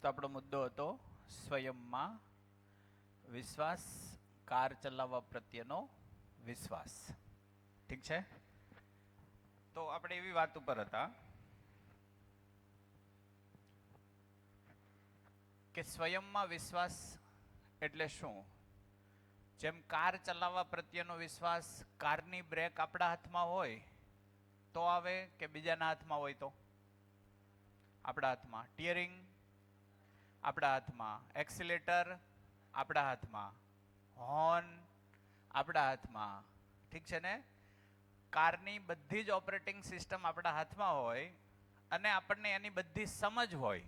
આપણો મુદ્દો હતો સ્વયંમાં વિશ્વાસ, કાર ચલાવવા પ્રત્યેનો વિશ્વાસ. ઠીક છે, તો આપણે એવી વાત ઉપર હતા કે સ્વયંમાં વિશ્વાસ એટલે શું. જેમ કાર ચલાવવા પ્રત્યેનો વિશ્વાસ, કારની બ્રેક આપણા હાથમાં હોય તો આવે કે બીજાના હાથમાં હોય તો? આપણા હાથમાં. ટીયરિંગ આપણા હાથમાં, એક્સિલેટર આપણા હાથમાં, હોર્ન આપણા હાથમાં. ઠીક છે ને? કારની બધી જ ઓપરેટિંગ સિસ્ટમ આપણા હાથમાં હોય અને આપણને એની બધી સમજ હોય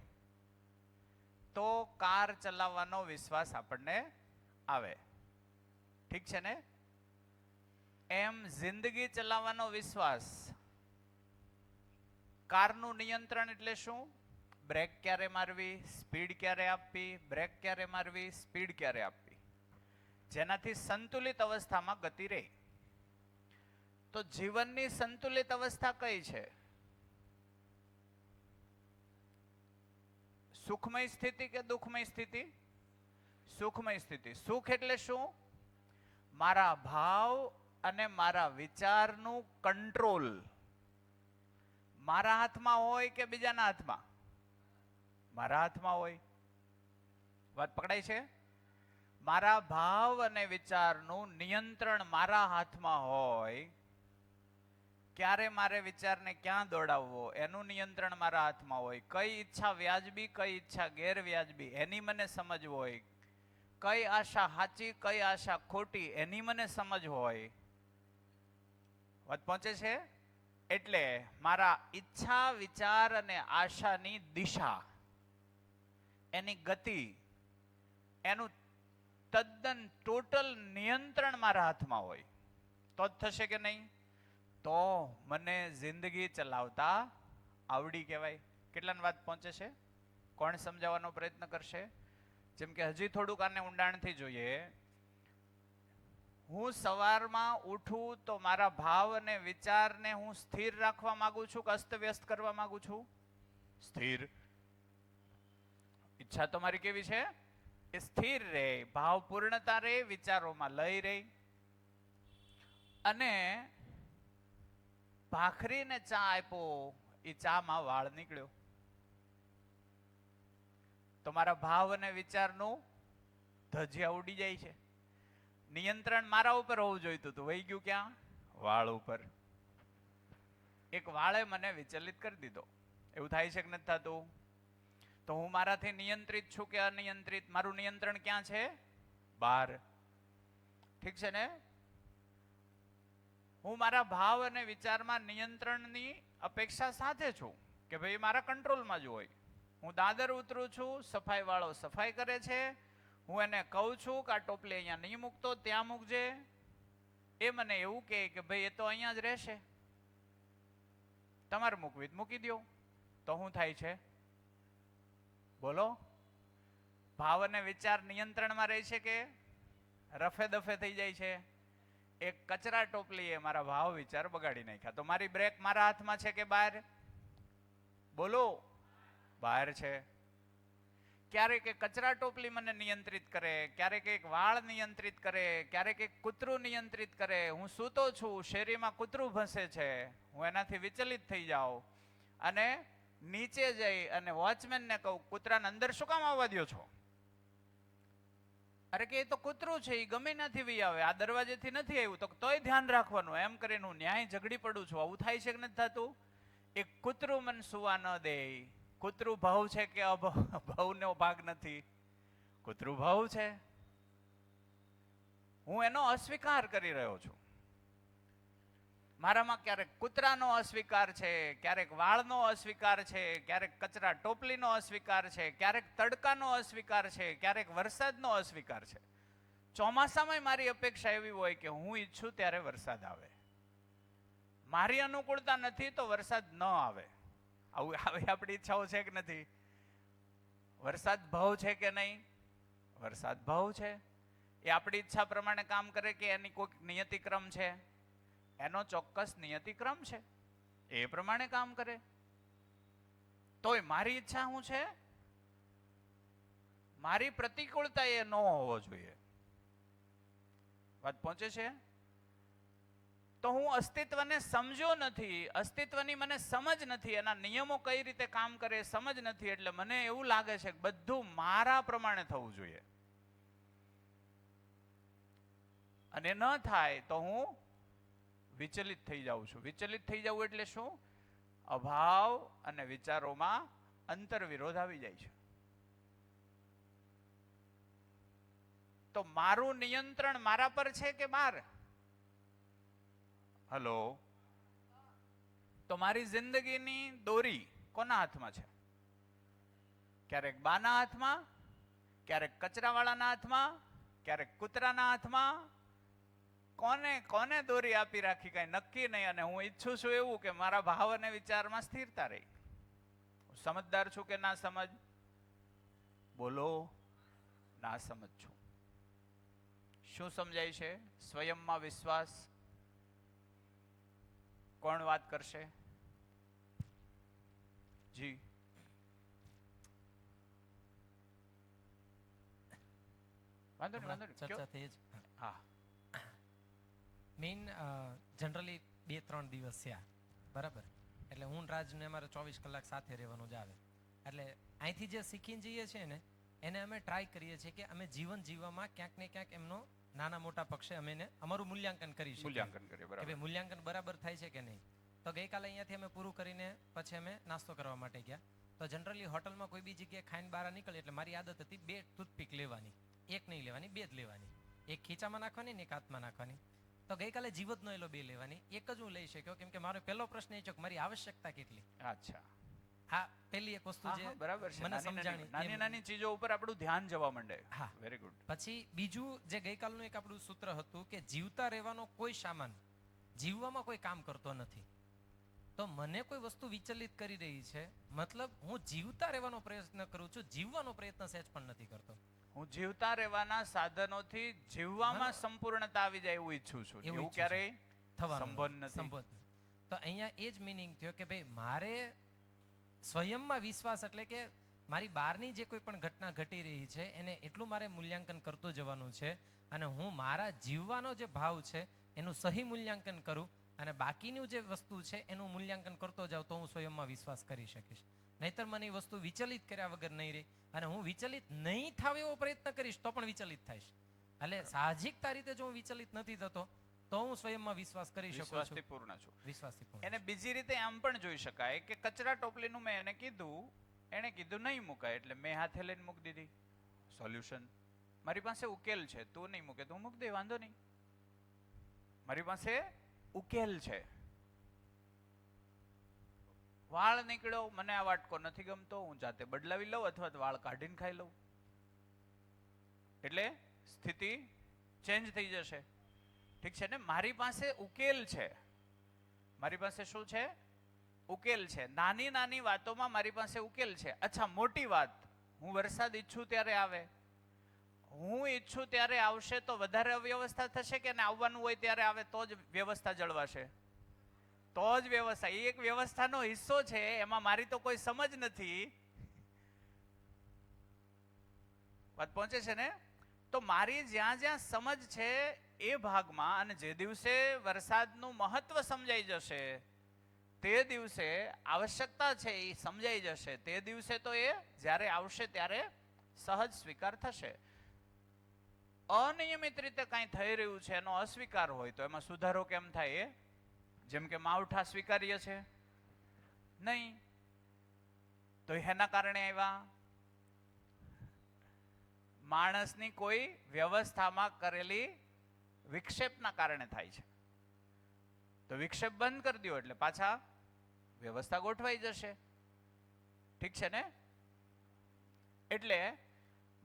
તો કાર ચલાવવાનો વિશ્વાસ આપણને આવે. ઠીક છે ને? એમ જિંદગી ચલાવવાનો વિશ્વાસ. કારનું નિયંત્રણ એટલે શું? બ્રેક ક્યારે મારવી, સ્પીડ ક્યારે આપવી, બ્રેક ક્યારે મારવી, સ્પીડ ક્યારે આપવી, જેનાથી સંતુલિત અવસ્થામાં ગતિ રહે. તો જીવનની સંતુલિત અવસ્થા કઈ છે? સુખમય સ્થિતિ કે દુઃખમય સ્થિતિ? સુખમય સ્થિતિ. સુખ એટલે શું? મારા ભાવ અને મારા વિચારનું કંટ્રોલ મારા હાથમાં હોય કે બીજાના હાથમાં? મારા હાથમાં હોય. વાત પકડાય છે? મારા ભાવ અને વિચારનું નિયંત્રણ મારા હાથમાં હોય, ક્યારે મારે વિચારને ક્યાં દોડાવવો એનું નિયંત્રણ મારા હાથમાં હોય, કઈ ઈચ્છા વ્યાજબી કઈ ઈચ્છા ગેરવ્યાજબી એની મને સમજ હોય, કઈ આશા સાચી કઈ આશા ખોટી એની મને સમજ હોય. વાત પહોંચે છે? એટલે મારા ઈચ્છા, વિચાર અને આશાની દિશા, એની ગતિ, એનું તદ્દન ટોટલ નિયંત્રણ મારા હાથમાં હોય તો જ થશે કે નહીં? તો મને જિંદગી ચલાવતા આવડી કહેવાય. કેટલાની વાત પહોંચે છે? કોણ સમજાવવાનો પ્રયત્ન કરશે? જેમ કે હજી થોડુંક આને ઊંડાણથી જોઈએ. હું સવારમાં ઉઠું તો મારા ભાવ અને વિચારને હું સ્થિર રાખવા માંગુ છું કે અસ્તવ્યસ્ત કરવા માંગુ છું? સ્થિર. ઈચ્છા તો મારી કેવી છે? એ સ્થિર રહે, ભાવ પૂર્ણતા રહે, વિચારોમાં લય રહે. અને ભાખરીને ચા આપ્યો, એ ચામાં વાળ નીકળ્યો તો મારા ભાવ અને વિચારનું ધજિયા ઉડી જાય છે. નિયંત્રણ મારા ઉપર હોવું જોઈતું હતું, વહી ગયું ક્યાં? વાળ ઉપર. એક વાળે મને વિચલિત કરી દીધો. એવું થાય છે કે નથી થતું? તો હું મારાથી નિયંત્રિત છું કે અનિયંત્રિત? મારું નિયંત્રણ ક્યાં છે? બહાર. ઠીક છે ને? હું મારા ભાવ અને વિચારમાં નિયંત્રણની અપેક્ષા સાથે છું કે ભાઈ મારા કંટ્રોલમાં જ હોય. હું દાદર ઉતરું છું, સફાઈ વાળો સફાઈ કરે છે, હું એને કહું છું કે આ ટોપલી અહીંયા નહીં મૂકતો, ત્યાં મૂકજે. એ મને એવું કહે કે ભાઈ એ તો અહીંયા જ રહેશે, તમારે મૂકવી મૂકી દો. તો શું થાય છે? બોલો. ભાવ અને વિચાર નિયંત્રણમાં રહે છે કે રફે દફે થઈ જાય છે? એક કચરા ટોપલીએ મારા ભાવ વિચાર બગાડી નાખ્યા. તો મારી બ્રેક મારા હાથમાં છે કે બહાર? બોલો. બહાર છે. ક્યારેક એક કચરા ટોપલી મને નિયંત્રિત કરે, ક્યારેક એક વાળ નિયંત્રિત કરે, ક્યારેક એક કૂતરું નિયંત્રિત કરે. હું સૂતો છું, શેરીમાં કૂતરું ભસે છે, હું એનાથી વિચલિત થઈ જાઉં અને નીચે જઈ અને વોચમેનને કહું, કૂતરાને અંદર શું કામ આવવા દો છો? અરે કે એ તો કૂતરું છે, એ ગમે નથી વી આવે, આ દરવાજેથી નથી આવ્યું. તો તોય ધ્યાન રાખવાનું. એમ કરીને હું ન્યાય ઝઘડી પડું છું. આવું થાય છે કે નથી થતું? એક કૂતરું મને સુવા ન દે. કૂતરું ભાવ છે કે ભાવનો ભાગ નથી? કૂતરું ભાવ છે. હું એનો અસ્વીકાર કરી રહ્યો છું. મારામાં ક્યારેક કૂતરાનો અસ્વીકાર છે, ક્યારેક વાળનો અસ્વીકાર છે, ક્યારેક કચરા ટોપલીનો અસ્વીકાર છે, ક્યારેક તડકાનો અસ્વીકાર છે, ક્યારેક વરસાદનો અસ્વીકાર છે. ચોમાસામાં મારી અપેક્ષા એવી હોય કે હું ઈચ્છું ત્યારે વરસાદ આવે. મારી અનુકૂળતા નથી તો વરસાદ ન આવે. આવું આવી આપણી ઈચ્છાઓ છે કે નથી? વરસાદ ભાવ છે કે નહીં? વરસાદ ભાવ છે. એ આપણી ઈચ્છા પ્રમાણે કામ કરે કે એની કોઈ નિયતિક્રમ છે? એનો ચોક્કસ નિયતિક્રમ છે, એ પ્રમાણે કામ કરે. તોય મારી ઈચ્છા શું છે? મારી પ્રતિકૂળતા એ ન હોવો જોઈએ. વાત પહોંચે છે? તો હું અસ્તિત્વને સમજ્યો નથી, અસ્તિત્વની મને સમજ નથી, એના નિયમો કઈ રીતે કામ કરે સમજ નથી, એટલે મને એવું લાગે છે કે બધું મારા પ્રમાણે થવું જોઈએ. અને ન થાય તો હું વિચલિત થઈ જાઉં છું. વિચલિત થઈ જવું એટલે શું? અભાવ અને વિચારોમાં અંતર વિરોધ આવી જાય છે. તો મારું નિયંત્રણ મારા પર છે કે બહાર? હલો, તો મારી જિંદગીની દોરી કોના હાથમાં છે? ક્યારેક બાના હાથમાં, ક્યારેક કચરાવાળાના હાથમાં, ક્યારેક કૂતરાના હાથમાં. કોને કોને દોરી આપી રાખી કઈ નક્કી નહીં. અને હું ઈચ્છું છું એવું કે મારા ભાવ અને વિચારમાં સ્થિરતા રહી. સમજદાર છું કે ના સમજ? બોલો. ના સમજ છું. શું સમજાય છે? સ્વયંમાં વિશ્વાસ. કોણ વાત કરશે? જી. વાંધો નહીં. ચર્ચા થઈ જ. હા, મેઇન જનરલી 2-3 દિવસ થયા, બરાબર? એટલે હું રાજને અમારે 24 કલાક સાથે રહેવાનું જ આવે. એટલે અહીંથી જે શીખીને જઈએ છીએ ને એને અમે ટ્રાય કરીએ છીએ કે અમે જીવન જીવવામાં ક્યાંક ને ક્યાંક એમનો નાના મોટા પક્ષે અમે અમારું મૂલ્યાંકન કરી શકીએ. મૂલ્યાંકન કરીએ, કે બરાબર. ભાઈ મૂલ્યાંકન બરાબર થાય છે કે નહીં. તો ગઈકાલે અહીંયાથી અમે પૂરું કરીને પછી અમે નાસ્તો કરવા માટે ગયા. તો જનરલી હોટલમાં કોઈ બી જગ્યાએ ખાઈને બહાર નીકળે એટલે મારી આદત હતી 2 ટૂથપીક લેવાની. 1 નહીં લેવાની, 2 જ લેવાની. 1 ખીચામાં નાખવાની ને 1 હાથમાં નાખવાની. તો ગઈકાલે જીવત નો એલો 2 લેવાની. 1 જ હું લઈ શક્યો કેમ કે મારો પહેલો પ્રશ્ન એ છે કે મારી આવશ્યકતા કેટલી. અચ્છા, હા, પહેલી એક વસ્તુ જે બરાબર છે. મને સમજાણી, નાની નાની ચીજો ઉપર આપણું ધ્યાન જવા માંડે. હા, વેરી ગુડ. પછી બીજું જે ગઈકાલનું એક આપણું સૂત્ર હતું કે જીવતા રહેવાનો કોઈ સામાન જીવવામાં કોઈ કામ કરતો નથી. તો મને કોઈ વસ્તુ વિચલિત કરી રહી છે, મતલબ હું જીવતા રહેવાનો પ્રયત્ન કરું છું, જીવવાનો પ્રયત્ન સહેજ પણ નથી કરતો. હું જીવતા રહેવાના સાધનોથી જીવવામાં સંપૂર્ણતા આવી જાય એવું ઈચ્છું છું. એવું ક્યારેય સંભવ નથી. તો અહીંયા એ જ મિનિંગ થયો કે ભાઈ મારે સ્વયંમાં વિશ્વાસ એટલે કે મારી બહારની જે કોઈ પણ ઘટના ઘટી રહી છે એને એટલું મારે મૂલ્યાંકન કરતું જવાનું છે. અને હું મારા જીવવાનો જે ભાવ છે એનું સહી મૂલ્યાંકન કરું અને બાકીનું જે વસ્તુ છે એનું મૂલ્યાંકન કરતો જાઉં તો હું સ્વયંમાં વિશ્વાસ કરી શકીશ. નહીતર મને એ વસ્તુ વિચલિત કર્યા વગર નહીં રહે. અને હું વિચલિત નહીં થાવ એવો પ્રયત્ન કરીશ તો પણ વિચલિત થઈશ. એટલે સાહજિકતા રીતે જો હું વિચલિત નથી થતો તો હું સ્વયંમાં વિશ્વાસ કરી શકું છું. વિશ્વાસથી પૂર્ણ છું. વિશ્વાસથી પૂર્ણ. એને બીજી રીતે આમ પણ જોઈ શકાય કે કચરા ટોપલીનું મેં એને કીધું, એને કીધું નહીં મુકાય એટલે મેં હાથે લઈને મૂકી દીધી. સોલ્યુશન. મારી પાસે ઉકેલ છે, તું નહીં મૂકે તો હું મૂકી દે, વાંધો નહીં. મારી પાસે ઉકેલ છે. વાળ નીકળ્યો, મને આ વાટકો નથી ગમતો, હું જાતે બદલાવી લઉં અથવા તો વાળ કાઢીને ખાઈ લઉં, એટલે સ્થિતિ ચેન્જ થઈ જશે. ઠીક છે ને? મારી પાસે ઉકેલ છે. મારી પાસે શું છે? ઉકેલ છે. નાની નાની વાતોમાં મારી પાસે ઉકેલ છે. અચ્છા, મોટી વાત, હું વરસાદ ઈચ્છું ત્યારે આવે, હું ઈચ્છું ત્યારે આવશે તો વધારે અવ્યવસ્થા થશે કે આવવાનું હોય ત્યારે આવે તો જ વ્યવસ્થા જળવાશે? તો જ વ્યવસ્થા. એ એક વ્યવસ્થાનો હિસ્સો છે, એમાં મારી તો કોઈ સમજ નથી. વાત પહોંચે છે ને? તો મારી જ્યાં જ્યાં સમજ છે એ ભાગમાં, અને જે દિવસે વરસાદનું મહત્વ સમજાઈ જશે તે દિવસે આવશ્યકતા છે એ સમજાઈ જશે, તે દિવસે તો એ જ્યારે આવશે ત્યારે સહજ સ્વીકાર થશે. અનિયમિત રીતે કાંઈ થઈ રહ્યું છે એનો અસ્વીકાર હોય તો એમાં સુધારો કેમ થાય? જેમ કે માવઠા સ્વીકાર્ય છે નહીં, તો એના કારણે આવ્યા માણસની કોઈ વ્યવસ્થામાં કરેલી વિક્ષેપના કારણે થાય છે. તો વિક્ષેપ બંધ કરી દો એટલે પાછા વ્યવસ્થા ગોઠવાઈ જશે. ઠીક છે ને? એટલે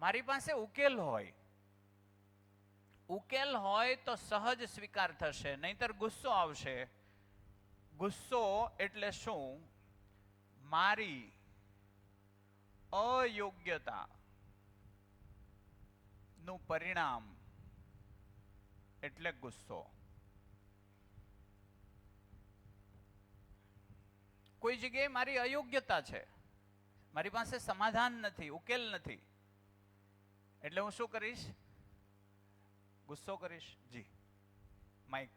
મારી પાસે ઉકેલ હોય, ઉકેલ હોય તો સહજ સ્વીકાર થશે, નહીતર ગુસ્સો આવશે. ગુસ્સો એટલે શું? મારી અયોગ્યતા નું પરિણામ એટલે ગુસ્સો. કોઈ જગ્યાએ મારી અયોગ્યતા છે, મારી પાસે સમાધાન નથી, ઉકેલ નથી, એટલે હું શું કરીશ? ગુસ્સો કરીશ. જી માઇક.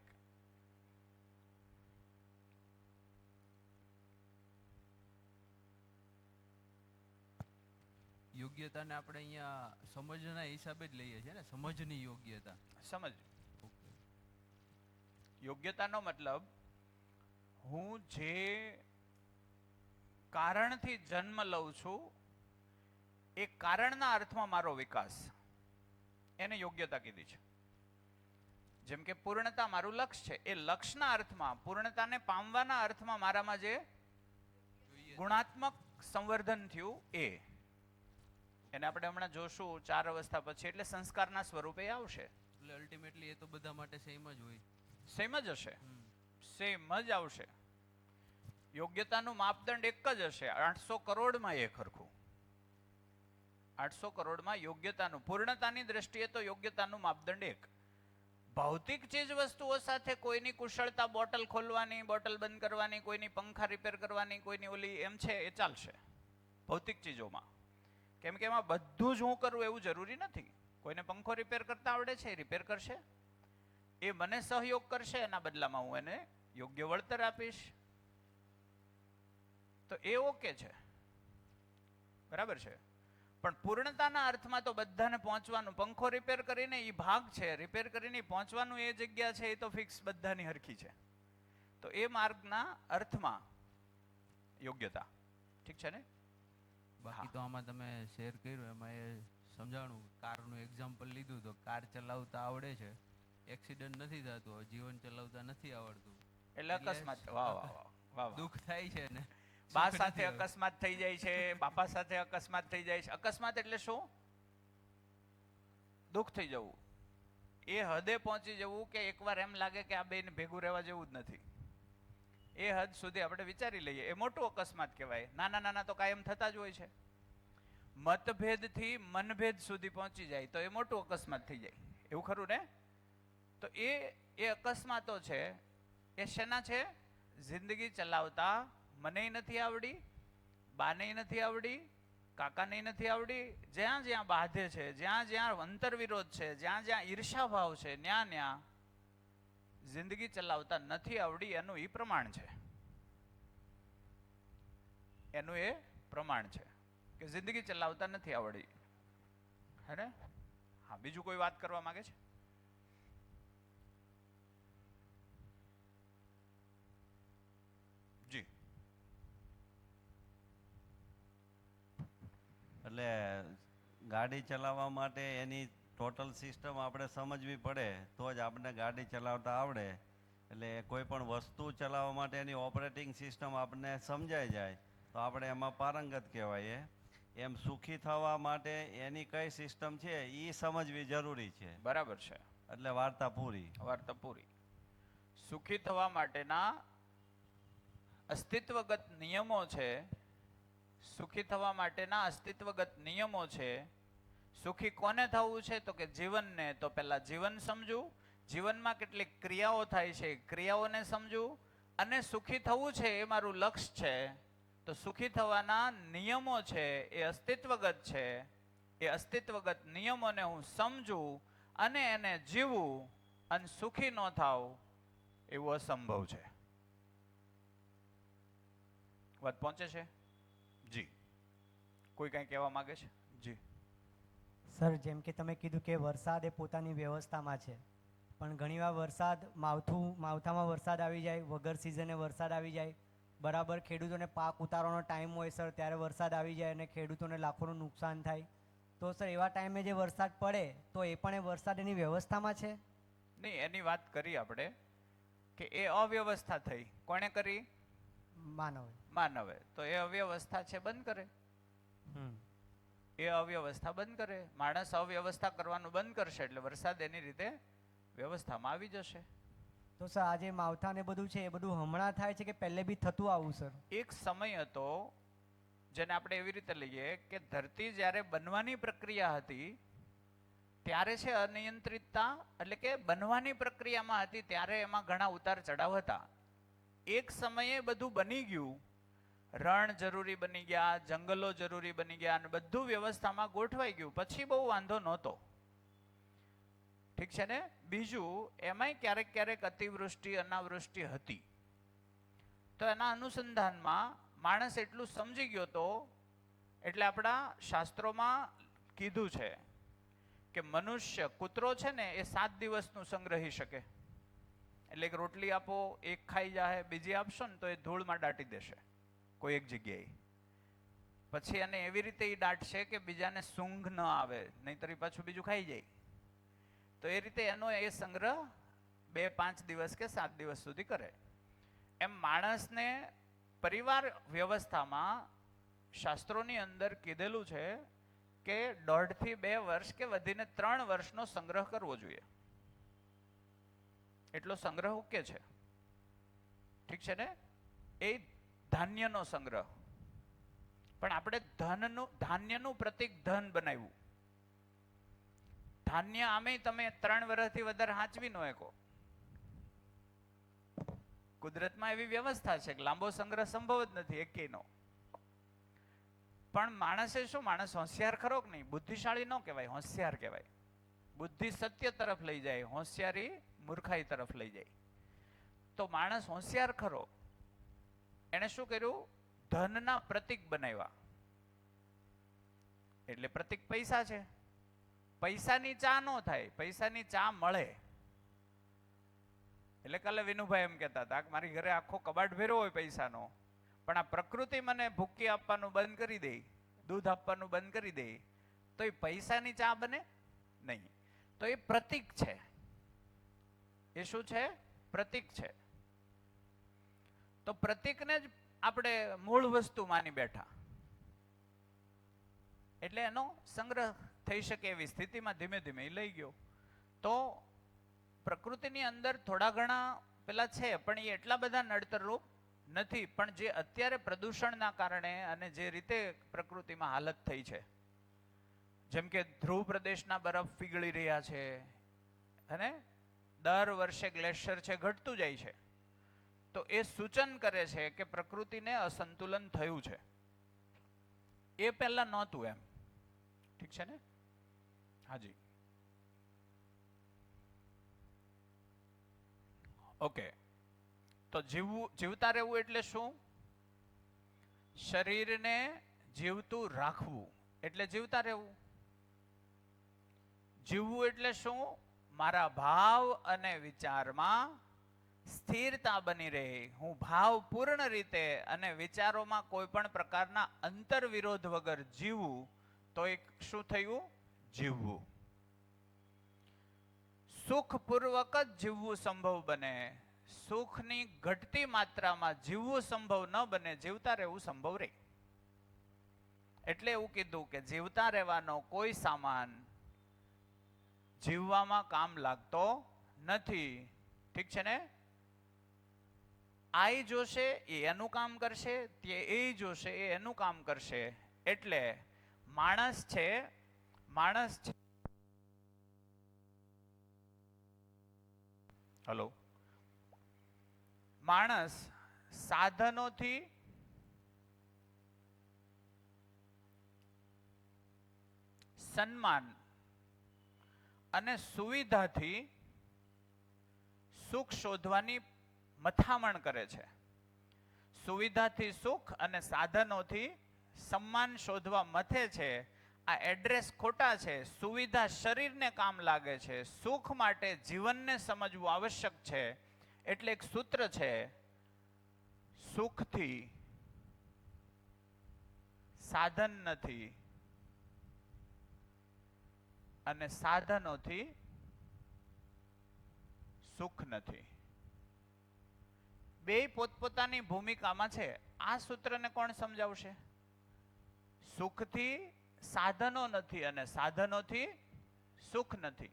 યોગ્યતાને આપણે અહીંયા સમજના હિસાબે જ લઈએ છીએ ને, સમજની યોગ્યતા. સમજ. યોગ્યતાનો મતલબ હું જે કારણથી જન્મ લઉં છું એ કારણના અર્થમાં મારો વિકાસ, એને યોગ્યતા કીધી છે. જેમ કે પૂર્ણતા મારું લક્ષ્ય છે, એ લક્ષ્યના અર્થમાં, પૂર્ણતાને પામવાના અર્થમાં મારામાં જે ગુણાત્મક સંવર્ધન થયું એને આપણે હમણાં જોશું 4 અવસ્થા પછી, એટલે સંસ્કારના સ્વરૂપે આવશે. એટલે અલ્ટિમેટલી એ તો બધા માટે સેમ જ હોય. સેમ જ હશે, સેમ જ આવશે. યોગ્યતાનું માપદંડ એક જ હશે. 800 કરોડમાં એક હરખું. 800 કરોડમાં યોગ્યતાનું, પૂર્ણતાની દ્રષ્ટિએ તો યોગ્યતાનું માપદંડ એક. ભૌતિક ચીજ વસ્તુઓ સાથે કોઈની કુશળતા, બોટલ ખોલવાની, બોટલ બંધ કરવાની, કોઈની પંખા રિપેર કરવાની, કોઈની ઓલી એમ છે, એ ચાલશે ભૌતિક ચીજોમાં. કેમ કે એમાં બધું જ હું કરું એવું જરૂરી નથી. કોઈને પંખો રિપેર કરતા આવડે છે, એ રિપેર કરશે, એ મને સહયોગ કરશે, એના બદલામાં હું એને યોગ્ય વળતર આપીશ, તો એ ઓકે છે, બરાબર છે. પણ પૂર્ણતાના અર્થમાં તો બધાને પહોંચવાનું, પંખો રિપેર કરીને એ ભાગ છે, રિપેર કરીને પહોંચવાનું એ જગ્યા છે, એ તો ફિક્સ બધાની હરખી છે. તો એ માર્ગના અર્થમાં યોગ્યતા. ઠીક છે ને? બાકી તો આમાં તમે શેર કર્યું એમાં એ સમજાણું, કારનું એક્ઝામ્પલ લીધું તો કાર ચલાવતા આવડે છે, એક્સિડન્ટ નથી થતું, જીવન ચલાવતા નથી આવડતું, એટલે અકસ્માત. વાહ વાહ વાહ વાહ. દુઃખ થાય છે ને. બા સાથે અકસ્માત થઈ જાય છે, બાપા સાથે અકસ્માત થઈ જાય છે. અકસ્માત એટલે શું? દુઃખ થઈ જવું, એ હદે પહોંચી જવું કે એકવાર એમ લાગે કે આ બેને ભેગું રહેવા જેવું જ નથી. એ હદ સુધી આપણે વિચારી લઈએ, એ મોટું અકસ્માત કહેવાય. નાના નાના તો કાયમ થતા જ હોય છે. મતભેદથી મનભેદ સુધી પહોંચી જાય તો એ મોટું અકસ્માત થઈ જાય. એવું ખરું ને? તો એ અકસ્માતો છે, એ શેના છે? જિંદગી ચલાવતા મને નથી આવડી, બાને નથી આવડી, કાકાને નથી આવડી. જ્યાં જ્યાં બાધે છે, જ્યાં જ્યાં અંતરવિરોધ છે, જ્યાં જ્યાં ઈર્ષાભાવ છે, ત્યાં જિંદગી ચલાવતા નથી આવડી. એનું એ પ્રમાણ છે, એનું એ પ્રમાણ છે કે જિંદગી ચલાવતા નથી આવડી. હે ને? હા, બીજું કોઈ વાત કરવા માંગે છે? જી. એટલે ગાડી ચલાવવા માટે એની ટોટલ સિસ્ટમ આપણે સમજવી પડે તો જ આપણે ગાડી ચલાવતા આવડે. એટલે કોઈ પણ વસ્તુ ચલાવવા માટે એની ઓપરેટિંગ સિસ્ટમ આપણને સમજાઈ જાય તો આપણે એમાં પારંગત કહેવાય. એમ સુખી થવા માટે એની કઈ સિસ્ટમ છે એ સમજવી જરૂરી છે. બરાબર છે. એટલે વાર્તા પૂરી. વાર્તા પૂરી. સુખી થવા માટેના અસ્તિત્વગત નિયમો છે. સુખી થવા માટેના અસ્તિત્વગત નિયમો છે. સુખી કોને થવું છે? તો કે જીવનને. તો પહેલા જીવન સમજવું, જીવનમાં કેટલીક ક્રિયાઓ થાય છે, ક્રિયાઓને સમજવું, અને સુખી થવું છે એ મારું લક્ષ્ય છે. તો સુખી થવાના નિયમો છે એ અસ્તિત્વગત છે. એ અસ્તિત્વગત નિયમોને હું સમજું અને એને જીવવું અને સુખી ન થાવ એવું અસંભવ છે. વાત પહોંચે છે? જી. કોઈ કઈ કહેવા માંગે છે? જી સર, જેમ કે તમે કીધું કે વરસાદ એ પોતાની વ્યવસ્થામાં છે, પણ ઘણીવાર વરસાદ માવઠામાં વરસાદ આવી જાય, વગર સિઝને વરસાદ આવી જાય, બરાબર ખેડૂતોને પાક ઉતારવાનો ટાઈમ હોય સર, ત્યારે વરસાદ આવી જાય અને ખેડૂતોને લાખોનું નુકસાન થાય. તો સર એવા ટાઈમે જે વરસાદ પડે તો એ પણ એ વરસાદ એની વ્યવસ્થામાં છે? નહીં, એની વાત કરી આપણે કે એ અવ્યવસ્થા થઈ. કોણે કરી? માનવે. તો એ અવ્યવસ્થા છે, બંધ કરે. એ અવ્યવસ્થા બંધ કરે. માણસ અવ્યવસ્થા કરવાનું બંધ કરશે એટલે વરસાદ એની રીતે વ્યવસ્થામાં આવી જશે. તો સર આજે માવઠા ને બધું છે એ બધું હમણાં થાય છે કે પહેલે બી થતું આવું સર? એક સમય હતો જેને આપણે એવી રીતે લઈએ કે ધરતી જ્યારે બનવાની પ્રક્રિયા હતી ત્યારે છે અનિયંત્રિતતા, એટલે કે બનવાની પ્રક્રિયામાં હતી ત્યારે એમાં ઘણા ઉતાર ચઢાવ હતા. એક સમયે બધું બની ગયું રણ જરૂરી બની ગયા, જંગલો જરૂરી બની ગયા અને બધું વ્યવસ્થામાં ગોઠવાઈ ગયું. પછી બહુ વાંધો નહોતો. ઠીક છે ને? બીજું, એમાંય ક્યારેક ક્યારેક અતિવૃષ્ટિ અનાવૃષ્ટિ હતી. તો એના અનુસંધાનમાં માણસ એટલું સમજી ગયો તો, એટલે આપણા શાસ્ત્રોમાં કીધું છે કે મનુષ્ય, કૂતરો છે ને એ 7 દિવસનું સંગ્રહી શકે. એટલે એક રોટલી આપો, એક ખાઈ જાય, બીજી આપશો ને તો એ ધૂળમાં દાટી દેશે કોઈ એક જગ્યાએ. પછી એને એવી રીતે એ દાટશે કે બીજાને સૂંઘ ન આવે, નહીંતર પાછું બીજું ખાઈ જાય. તો એ રીતે એનો એ સંગ્રહ 2-5 દિવસ કે 7 દિવસ સુધી કરે. એમ માણસને પરિવાર વ્યવસ્થામાં શાસ્ત્રોની અંદર કીધેલું છે કે 1.5 થી 2 વર્ષ કે વધીને 3 વર્ષનો સંગ્રહ કરવો જોઈએ. એટલો સંગ્રહ ઓકે છે. ઠીક છે ને? એ ધાન્યનો સંગ્રહ. પણ આપણે ધાન્યનું પ્રતિક ધન બનાવ્યું. ધાન્ય આમે તમે 3 વર્ષથી વધારે સાચવી ન શકો. કુદરતમાં એવી વ્યવસ્થા છે કે લાંબો સંગ્રહ સંભવ જ નથી એકેયનો. પણ માણસે શું, માણસ હોશિયાર ખરો કે નહીં? બુદ્ધિશાળી ન કહેવાય, હોશિયાર કહેવાય. બુદ્ધિ સત્ય તરફ લઈ જાય, હોશિયારી મૂર્ખાઈ તરફ લઈ જાય. તો માણસ હોશિયાર ખરો, એને શું કર્યું? ધનના પ્રતિક બનાવ્યા. એટલે પ્રતિક પૈસા છે. પૈસાની ચા ન થાય, પૈસાની ચા મળે. એટલે કાલે વિનુભાઈ એમ કહેતા હતા કે મારી ઘરે આખો કબાટ ભર્યો હોય પૈસાનો, પણ આ પ્રકૃતિ મને ભૂકી આપવાનું બંધ કરી દે, દૂધ આપવાનું બંધ કરી દે, તો એ પૈસાની ચા બને નહીં. તો એ પ્રતિક છે. એ શું છે? પ્રતિક છે. તો પ્રતિકને જ આપણે મૂળ વસ્તુ માની બેઠા. એટલે એનો સંગ્રહ થઈ શકે એવી સ્થિતિમાં ધીમે ધીમે એ લઈ ગયો. તો પ્રકૃતિની અંદર થોડા ઘણા પેલા છે, પણ એ એટલા બધા નડતરરૂપ નથી. પણ જે અત્યારે પ્રદૂષણના કારણે અને જે રીતે પ્રકૃતિમાં હાલત થઈ છે, જેમ કે ધ્રુવ પ્રદેશના બરફ પીગળી રહ્યા છે અને દર વર્ષે ગ્લેશિયર છે ઘટતું જાય છે, તો એ સૂચન કરે છે કે પ્રકૃતિને અસંતુલન થયું છે. એ પહેલા નહોતું એમ. ઠીક છે ને? હાજી, ઓકે. તો જીવતા રહેવું એટલે શું? શરીરને જીવતું રાખવું એટલે જીવતા રહેવું. જીવવું એટલે શું? મારા ભાવ અને વિચારમાં સ્થિરતા બની રહે, હું ભાવપૂર્ણ રીતે અને વિચારોમાં કોઈ પણ પ્રકારના અંતર વિરોધ વગર જીવવું, તો એક શું થયું? જીવવું. સુખપૂર્વક જ જીવવું સંભવ બને. સુખની ઘટતી માત્રામાં જીવવું સંભવ ન બને, જીવતા રહેવું સંભવ રહે. એટલે એવું કીધું કે જીવતા રહેવાનો કોઈ સામાન જીવવામાં કામ લાગતો નથી. ઠીક છે ને? આ જોશે એ એનું કામ કરશે, તે એ જોશે એ એનું કામ કરશે. એટલે માણસ છે, હલો, માણસ સાધનોથી સન્માન અને સુવિધાથી સુખ શોધવાની મથામણ કરે છે. સુવિધાથી સુખ અને સાધનોથી સન્માન શોધવા મથે છે. આ એડ્રેસ ખોટા છે. સુવિધા શરીરને કામ લાગે છે, સુખ માટે જીવનને સમજવું આવશ્યક છે. એટલે એક સૂત્ર છે, સુખથી સાધન નથી અને સાધનોથી સુખ નથી. બે પોતપોતાની ભૂમિકામાં છે. આ સૂત્રને કોણ સમજાવશે? સુખથી સાધનો નથી અને સાધનોથી સુખ નથી.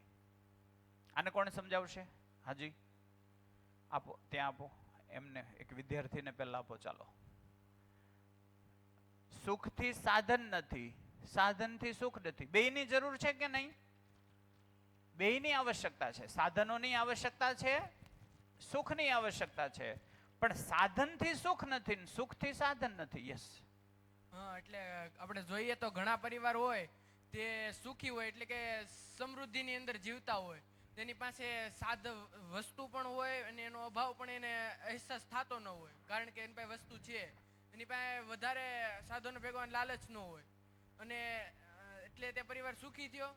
આને કોણ સમજાવશે? હાજી આપો, ત્યાં આપો. એમને એક વિદ્યાર્થીને પહેલા આપો. ચાલો. સુખથી સાધન નથી, સાધનથી સુખ નથી. બેયની જરૂર છે કે નહીં? બેયની આવશ્યકતા છે. સાધનોની આવશ્યકતા છે, સુખની આવશ્યકતા છે. પણ સાધનથી સુખ નથી ને સુખથી સાધન નથી. યસ, હા, એટલે આપણે જોઈએ તો ઘણા પરિવાર હોય તે સુખી હોય એટલે કે સમૃદ્ધિની અંદર જીવતા હોય, તેની પાસે વસ્તુ પણ હોય અને એનો અભાવ પણ એને અહેસાસ થતો ન હોય, કારણ કે એની પાસે વસ્તુ છે, એની પાસે વધારે સાધનો ભેગવાનો લાલચ ન હોય, અને એટલે તે પરિવાર સુખી થયો.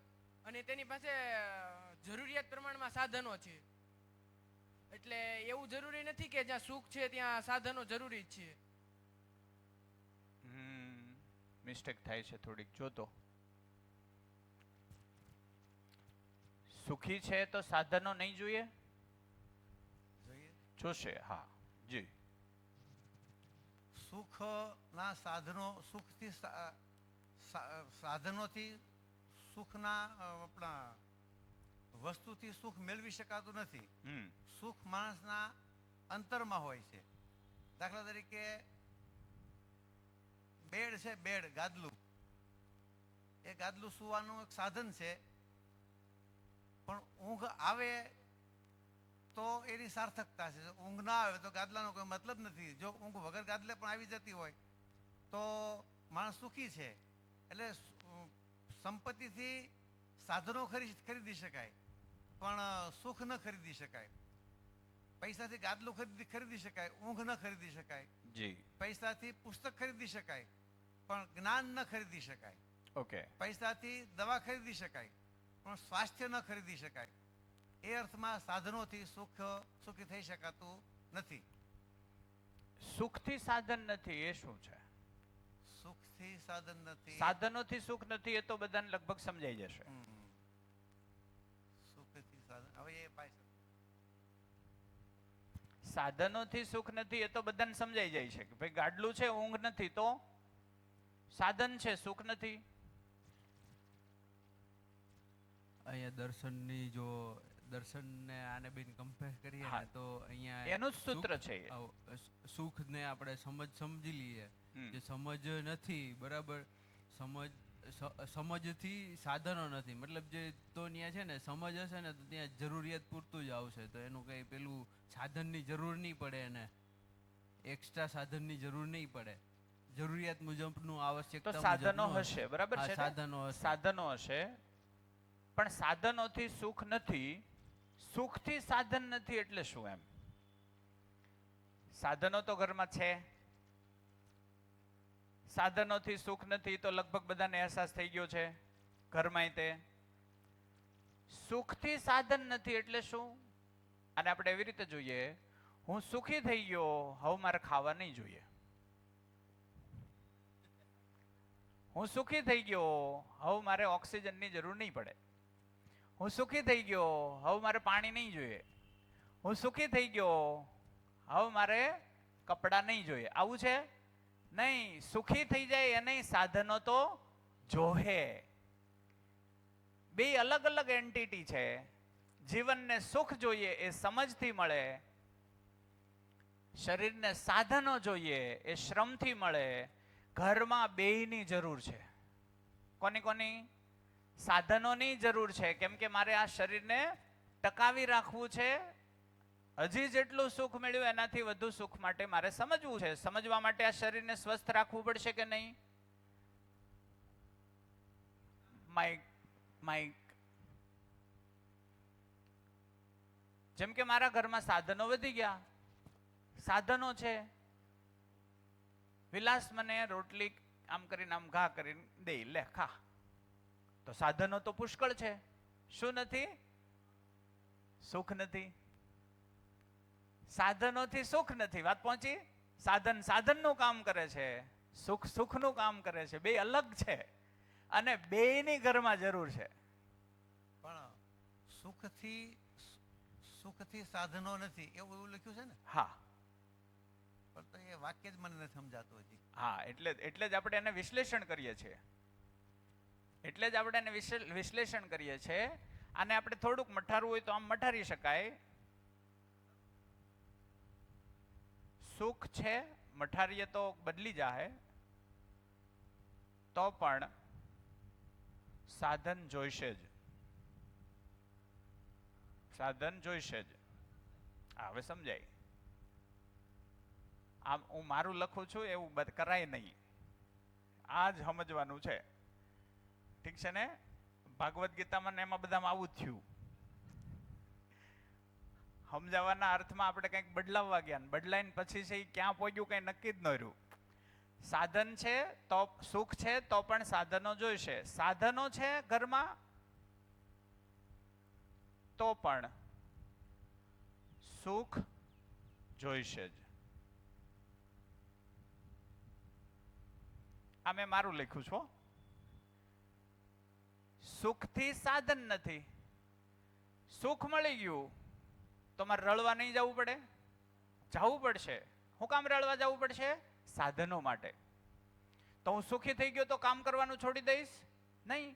અને તેની પાસે જરૂરિયાત પ્રમાણમાં સાધનો છે, એટલે એવું જરૂરી નથી કે જ્યાં સુખ છે ત્યાં સાધનો જરૂરી જ છે. મિસ્ટેક થાય છે થોડીક. જોતો સુખી છે તો સાધનો નહીં જોઈએ? જોશે. હા જી. સુખના સાધનો સુખથી સાધનોથી સુખના આપણા વસ્તુથી સુખ મેળવી શકાતું નથી. સુખ માણસના અંતરમાં હોય છે. દાખલા તરીકે બેડ છે, બેડ ગાદલું, એ ગાદલું સુવાનું એક સાધન છે, પણ ઊંઘ આવે તો એની સાર્થકતા છે. ઊંઘ ના આવે તો ગાદલાનો કોઈ મતલબ નથી. જો ઊંઘ વગર ગાદલે પણ આવી જતી હોય તો માણસ સુખી છે. એટલે સંપત્તિથી સાધનો ખરીદી શકાય પણ સુખ ન ખરીદી શકાય. પૈસાથી ગાદલું ખરીદી શકાય, ઊંઘ ન ખરીદી શકાય. જી. પૈસાથી પુસ્તક ખરીદી શકાય પણ જ્ઞાન ન ખરીદી શકાય. ઓકે. પૈસાથી દવા ખરીદી શકાય પણ સ્વાસ્થ્ય ન ખરીદી શકાય. એ અર્થમાં સાધનોથી સુખી થઈ શકાતું નથી. સુખથી સાધન નથી એ શું છે? સુખથી સાધન નથી, સાધનોથી સુખ નથી એ તો બધાને લગભગ સમજાઈ જશે. સુખથી સાધન, હવે એ પાછળ સાધનોથી સુખ નથી એ તો બધાને સમજાઈ જાય છે કે ભાઈ ગાડલું છે, ઊંઘ નથી તો સાધન છે, સુખ નથી. અહીંયા દર્શનની જો દર્શનને આને બેન કમ્પેર કરીએ હા, ને તો અહીંયા એનું જ સૂત્ર છે એ. સુખને આપણે સમજી લઈએ કે સમજ નથી, બરાબર, સમજથી સાધનો નથી, મતલબ જે તો ત્યાં છે ને સમજ હશે ને તો ત્યાં જરૂરિયાત પૂરતું જ આવશે, તો એનું કઈ પેલું સાધનની જરૂર નહીં પડે, એને એક્સ્ટ્રા સાધનની જરૂર નહીં પડે, જરૂરિયાત મુજબનું આવશ્યકતા તો સાધનો મુજબનું હશે, બરાબર છે ને? સાધનો હશે, પણ સાધનોથી સુખ નથી, સુખથી સાધન નથી એટલે શું એમ? સાધનો તો ઘરમાં છે, સાધનોથી સુખ નથી તો લગભગ બધાને અહેસાસ થઈ ગયો છે ઘરમાં. તે સુખથી સાધન નથી એટલે શું? અને આપણે એવી રીતે જોઈએ, હું સુખી થઈ ગયો, હવે મારે ખાવા નહીં જોઈએ. હું સુખી થઈ ગયો, હવે મારે ઓક્સિજનની જરૂર નહીં પડે. હું સુખી થઈ ગયો, હવે મારે પાણી નહીં જોઈએ. હું સુખી થઈ ગયો, હવે મારે કપડાં નહીં જોઈએ. આવું છે નહીં. સુખી થઈ જાય એને સાધનો તો જોહે. બે અલગ અલગ એન્ટિટી છે. જીવનને સુખ જોઈએ એ સમજથી મળે, શરીરને સાધનો જોઈએ એ શ્રમથી મળે. ઘરમાં બેયની જરૂર છે. કોની કોની? સાધનોની જરૂર છે, કેમ કે મારે આ શરીરને ટકાવી રાખવું છે. હજી જેટલું સુખ મેળવ્યું એનાથી વધુ સુખ માટે મારે સમજવું છે. સમજવા માટે આ શરીરને સ્વસ્થ રાખવું પડશે કે નહીં? માઇક. જેમ કે મારા ઘરમાં સાધનો વધી ગયા, સાધનો છે. વિલાસ મને રોટલી આમ કરીને આમ ઘા કરીને દે, લે ખા. તો સાધનો તો પુષ્કળ છે. શું નથી? સુખ નથી. સાધનોથી સુખ નથી. વાત પહોંચી? સાધન સાધનનું કામ કરે છે, સુખ સુખનું કામ કરે છે. બે અલગ છે અને બેયની ઘરમાં જરૂર છે. પણ સુખથી સાધનો નથી એવું લખ્યું છે ને? હા. પણ તો એ વાક્ય જ મને નથી સમજાતું હજી. હા, એટલે જ આપણે એને વિશ્લેષણ કરીએ છીએ. એટલે જ આપણે એને વિશ્લેષણ કરીએ છીએ. આને આપણે થોડુંક મઠારવું હોય તો આમ મઠારી શકાય. સુખ છે, મઠારીએ તો બદલી જાય, તો પણ સાધન જોઈશે જ. સાધન જોઈશે જ. હવે સમજાય? આમ હું મારું લખું છું એવું કરાય નહીં. આ જ સમજવાનું છે. ઠીક છે ને? ભાગવત ગીતામાં ને એમાં બધામાં આવું જ થયું. સમજાવવાના અર્થમાં આપણે કંઈક બદલાવવા ગયા ને બદલાઈને પછી છે એ ક્યાં પહોંચ્યું કંઈ નક્કી જ ન રહ્યું. સાધન છે તો સુખ છે તો પણ સાધનો જોઈશે. સાધનો છે ઘરમાં તો પણ સુખ જોઈશે જ. આ મેં મારું લખ્યું છું. સુખથી સાધન નથી. સુખ મળી ગયું તો મારે રળવા નહીં જવું પડે? જવું પડશે. હું કામ રળવા જવું પડશે? સાધનો માટે. તો હું સુખી થઈ ગયો તો કામ કરવાનું છોડી દઈશ? નહીં.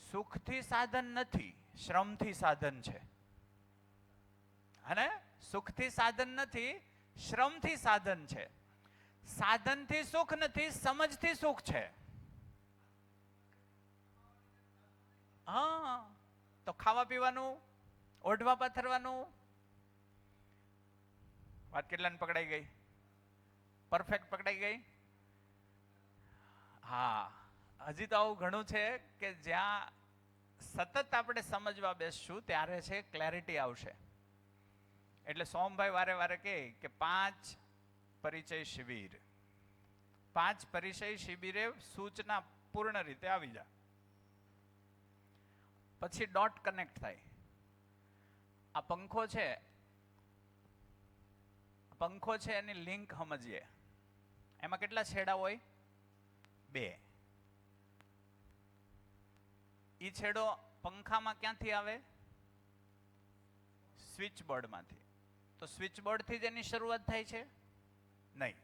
સુખથી સાધન નથી, શ્રમથી સાધન છે. અને સુખથી સાધન નથી, શ્રમથી સાધન છે. સાધનથી સુખ નથી, સમજથી સુખ છે. હા, તો ખાવા પીવાનું, ઓઢવા પાથરવાનું. વાત કેટલાને પકડાઈ ગઈ? પરફેક્ટ પકડાઈ ગઈ? હા, હજી તો આવું ઘણું છે કે જ્યાં સતત આપણે સમજવા બેસશું ત્યારે છે ક્લેરિટી આવશે. એટલે સોમભાઈ વારે વારે કે 5 પરિચય શિબિર, 5 પરિચય શિબિરે સૂચના પૂર્ણ રીતે આવી જાય. પછી ડોટ કનેક્ટ થાય. આ પંખો છે એની લિંક સમજીએ. એમાં કેટલા છેડા હોય? 2. ઈ છેડો પંખામાં ક્યાંથી આવે? સ્વિચ બોર્ડમાંથી. તો સ્વિચ બોર્ડથી જ એની શરૂઆત થાય છે? નહીં.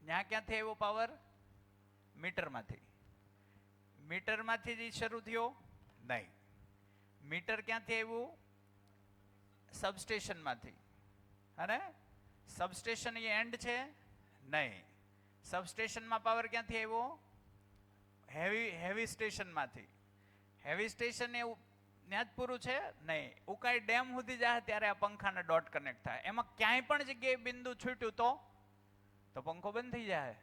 ત્યાં ક્યાંથી આવ્યો પાવર? મીટરમાંથી. મીટરમાંથી જ શરૂ થયો? નહીં. મીટર ક્યાંથી આવ્યું? સબસ્ટેશનમાંથી. અને સબસ્ટેશન એ એન્ડ છે? નહીં. સબસ્ટેશનમાં પાવર ક્યાંથી આવ્યો? હેવી સ્ટેશનમાંથી. હેવી સ્ટેશન એવું ત્યાં જ પૂરું છે? નહીં. ઉકાઈ ડેમ સુધી જાય ત્યારે આ પંખાના ડોટ કનેક્ટ થાય. એમાં ક્યાંય પણ જગ્યાએ બિંદુ છૂટ્યું તો પંખો બંધ થઈ જાય.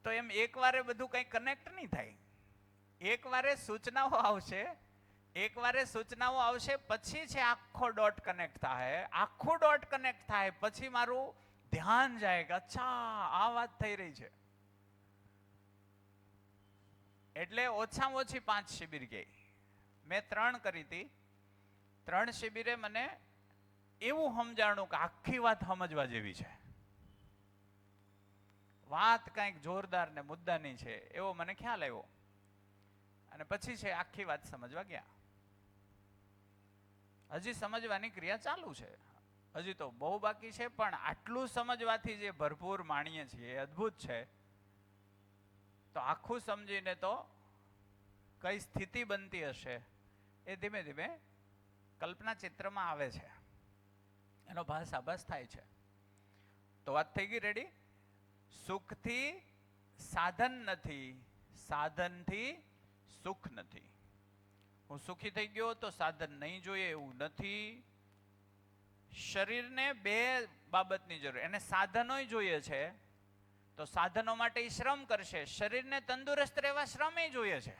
તો એમ એકવારે બધું કંઈ કનેક્ટ નહીં થાય. એકવારે સૂચનાઓ આવશે, પછી છે આખો ડોટ કનેક્ટ થાય. આખું ડોટ કનેક્ટ થાય પછી મારું ધ્યાન જાય કે અચ્છા આ વાત થઈ રહી છે. એટલે ઓછામાં ઓછી 5 શિબિર ગઈ. મેં 3 કરી હતી. 3 શિબિરે મને એવું સમજાણું કે આખી વાત સમજવા જેવી છે. વાત કંઈક જોરદાર ને મુદ્દાની છે એવો મને ખ્યાલ આવ્યો. અને પછી છે આખી વાત સમજવા ગયા. હજી સમજવાની ક્રિયા ચાલુ છે. હજી તો બહુ બાકી છે, પણ આટલું સમજવાથી જે ભરપૂર માણીએ છીએ એ અદ્ભુત છે. તો આખું સમજીને તો કઈ સ્થિતિ બનતી હશે એ ધીમે ધીમે કલ્પના ચિત્રમાં આવે છે. એનો ભાસ થાય છે. તો વાત થઈ ગઈ રેડી? સુખથી સાધન નથી, સાધનથી સુખ નથી. હું સુખી થઈ ગયો તો સાધન નહીં જોઈએ એવું નથી. શરીરને 2 બાબતની જરૂર. એને સાધનોય જોઈએ છે તો સાધનો માટે શ્રમ કરશે. શરીરને તંદુરસ્ત રહેવા શ્રમ જોઈએ છે.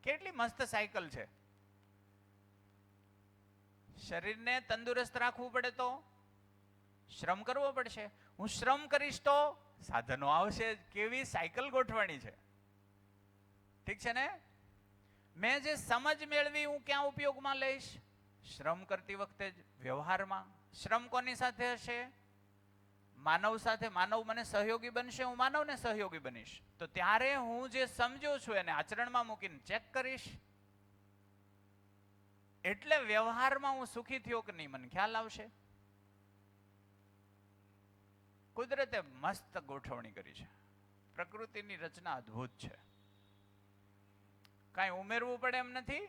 કેટલી મસ્ત સાયકલ છે. શરીરને તંદુરસ્ત રાખવું પડે તો શ્રમ કરવો પડશે. હું શ્રમ કરીશ તો સાધનો આવશે. કેવી સાયકલ ગોઠવણી છે. ઠીક છે ને? મેં જે સમજ મેળવી હું ક્યાં ઉપયોગમાં લઈશ? શ્રમ કરતી વખતે જ, વ્યવહારમાં. શ્રમ કોની સાથે હશે? માનવ સાથે. માનવ મને સહયોગી બનશે, હું માનવને સહયોગી બનીશ. તો ત્યારે હું જે સમજ્યો છું એને આચરણમાં મૂકીને ચેક કરીશ. એટલે વ્યવહારમાં હું સુખી થયો કે નહીં મને ખ્યાલ આવશે. કુદરતે મસ્ત ગોઠવણી કરી છે. પ્રકૃતિની રચના અદ્ભુત છે. કાંઈ ઉમેરવું પડે એમ નથી,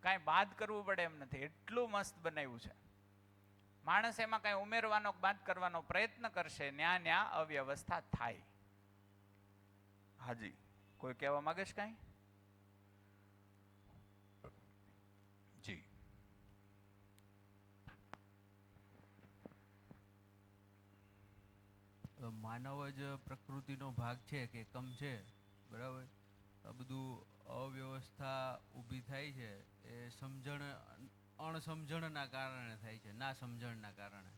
કાંઈ બાદ કરવું પડે એમ નથી. એટલું મસ્ત બનાવ્યું છે. માણસ એમાં કાંઈ ઉમેરવાનો બાદ કરવાનો પ્રયત્ન કરશે ન્યા અવ્યવસ્થા થાય. હાજી, કોઈ કહેવા માંગે છે કાંઈ? જી. માનવ જ પ્રકૃતિનો ભાગ છે કે કમ છે, બરાબર? આ બધું અવ્યવસ્થા ઊભી થાય છે એ અણસમજણના કારણે થાય છે, ના સમજણના કારણે.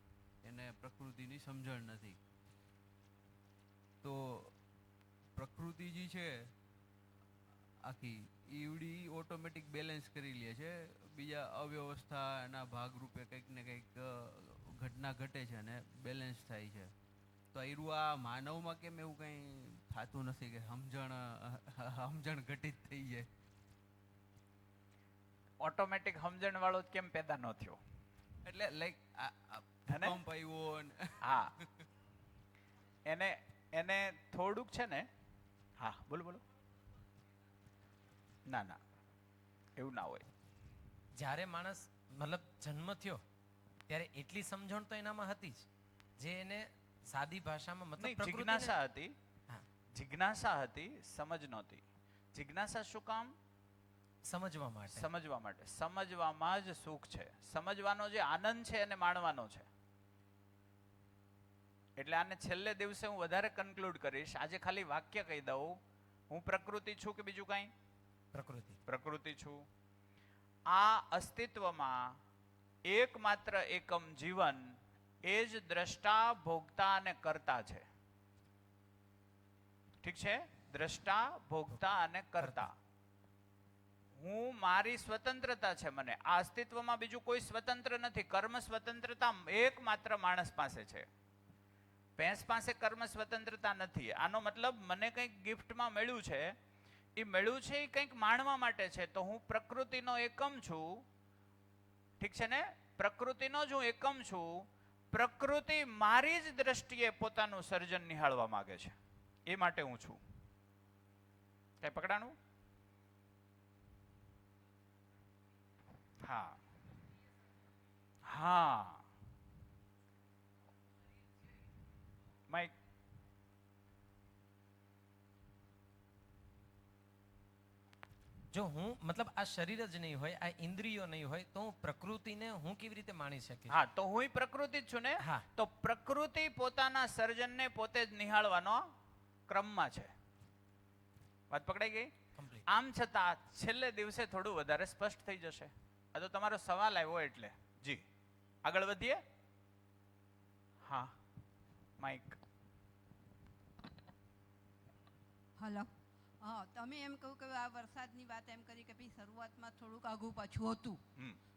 એને પ્રકૃતિની સમજણ નથી. તો પ્રકૃતિ જે છે આખી ઈવડી ઓટોમેટિક બેલેન્સ કરી લે છે. બીજા અવ્યવસ્થાના ભાગરૂપે કંઈક ને કંઈક ઘટના ઘટે છે અને બેલેન્સ થાય છે. તો આ માનવમાં કેમ એવું કંઈ થતું નથી કે સમજણ ઘટિત થઈ જાય? ઓટોમેટિક સમજણ વાળો જ કેમ પેદા ન થયો? એટલે લાઈક અને? ભૂકંપ આવ્યો ને હા, એને થોડુંક છે ને. હા, બોલો બોલો. ના ના, એવું ના હોય. જ્યારે માણસ મતલબ જન્મ થયો ત્યારે એટલી સમજણ તો એનામાં હતી જ, જે એને સાદી ભાષામાં મતલબ નહીં, પ્રકૃતિને- જિજ્ઞાસા હતી. હા. જિજ્ઞાસા હતી, સમજ નહોતી. જિજ્ઞાસા શું કામ? સમજવા માટે. સમજવા માટે. સમજવામાં જ સુખ છે. સમજવાનો જે આનંદ છે એને માણવાનો છે. એટલે આને છેલ્લે દિવસે હું વધારે કન્ક્લુડ કરીશ. આજે ખાલી વાક્ય કહી દઉં, હું પ્રકૃતિ છું કે બીજું કાંઈ? પ્રકૃતિ. પ્રકૃતિ છું. આ અસ્તિત્વમાં એકમાત્ર એકમ જીવન એ જ દ્રષ્ટા, ભોગતા અને કર્તા છે. ઠીક છે? દ્રષ્ટા, ભોગતા અને કર્તા. હું, મારી સ્વતંત્રતા છે મને. આ અસ્તિત્વમાં બીજું કોઈ સ્વતંત્ર નથી. કર્મ સ્વતંત્રતા એકમાત્ર માણસ પાસે છે. ભેંસ પાસે કર્મ સ્વતંત્રતા નથી. આનો મતલબ મને કંઈક ગિફ્ટમાં મળ્યું છે, એ મળ્યું છે એ કંઈક માણવા માટે છે. તો હું પ્રકૃતિનો એકમ છું. ઠીક છે ને? પ્રકૃતિનો જ હું એકમ છું. પ્રકૃતિ મારી જ દ્રષ્ટિએ પોતાનું સર્જન નિહાળવા માંગે છે, એ માટે હું છું. કઈ પકડાણું? હા હા. માઇક. જો હું મતલબ આ શરીર જ નહીં હોય, આ ઇન્દ્રિયો નહીં હોય, તો હું પ્રકૃતિને હું કેવી રીતે માણી શકીશ? હા, તો હું પ્રકૃતિ જ છું ને. હા. તો પ્રકૃતિ પોતાના સર્જનને પોતે જ નિહાળવાનો ક્રમમાં છે. વાત પકડાઈ ગઈ? Complete. આમ છતાં છેલ્લે દિવસે થોડું વધારે સ્પષ્ટ થઈ જશે. આ તો તમારો સવાલ આવ્યો એટલે. જી, આગળ વધીએ. હા, માઇક. હલો. હા, તમે એમ કહ્યું કે આ વરસાદની વાત એમ કરી કે ભાઈ શરૂઆતમાં થોડુંક આઘું પાછું હતું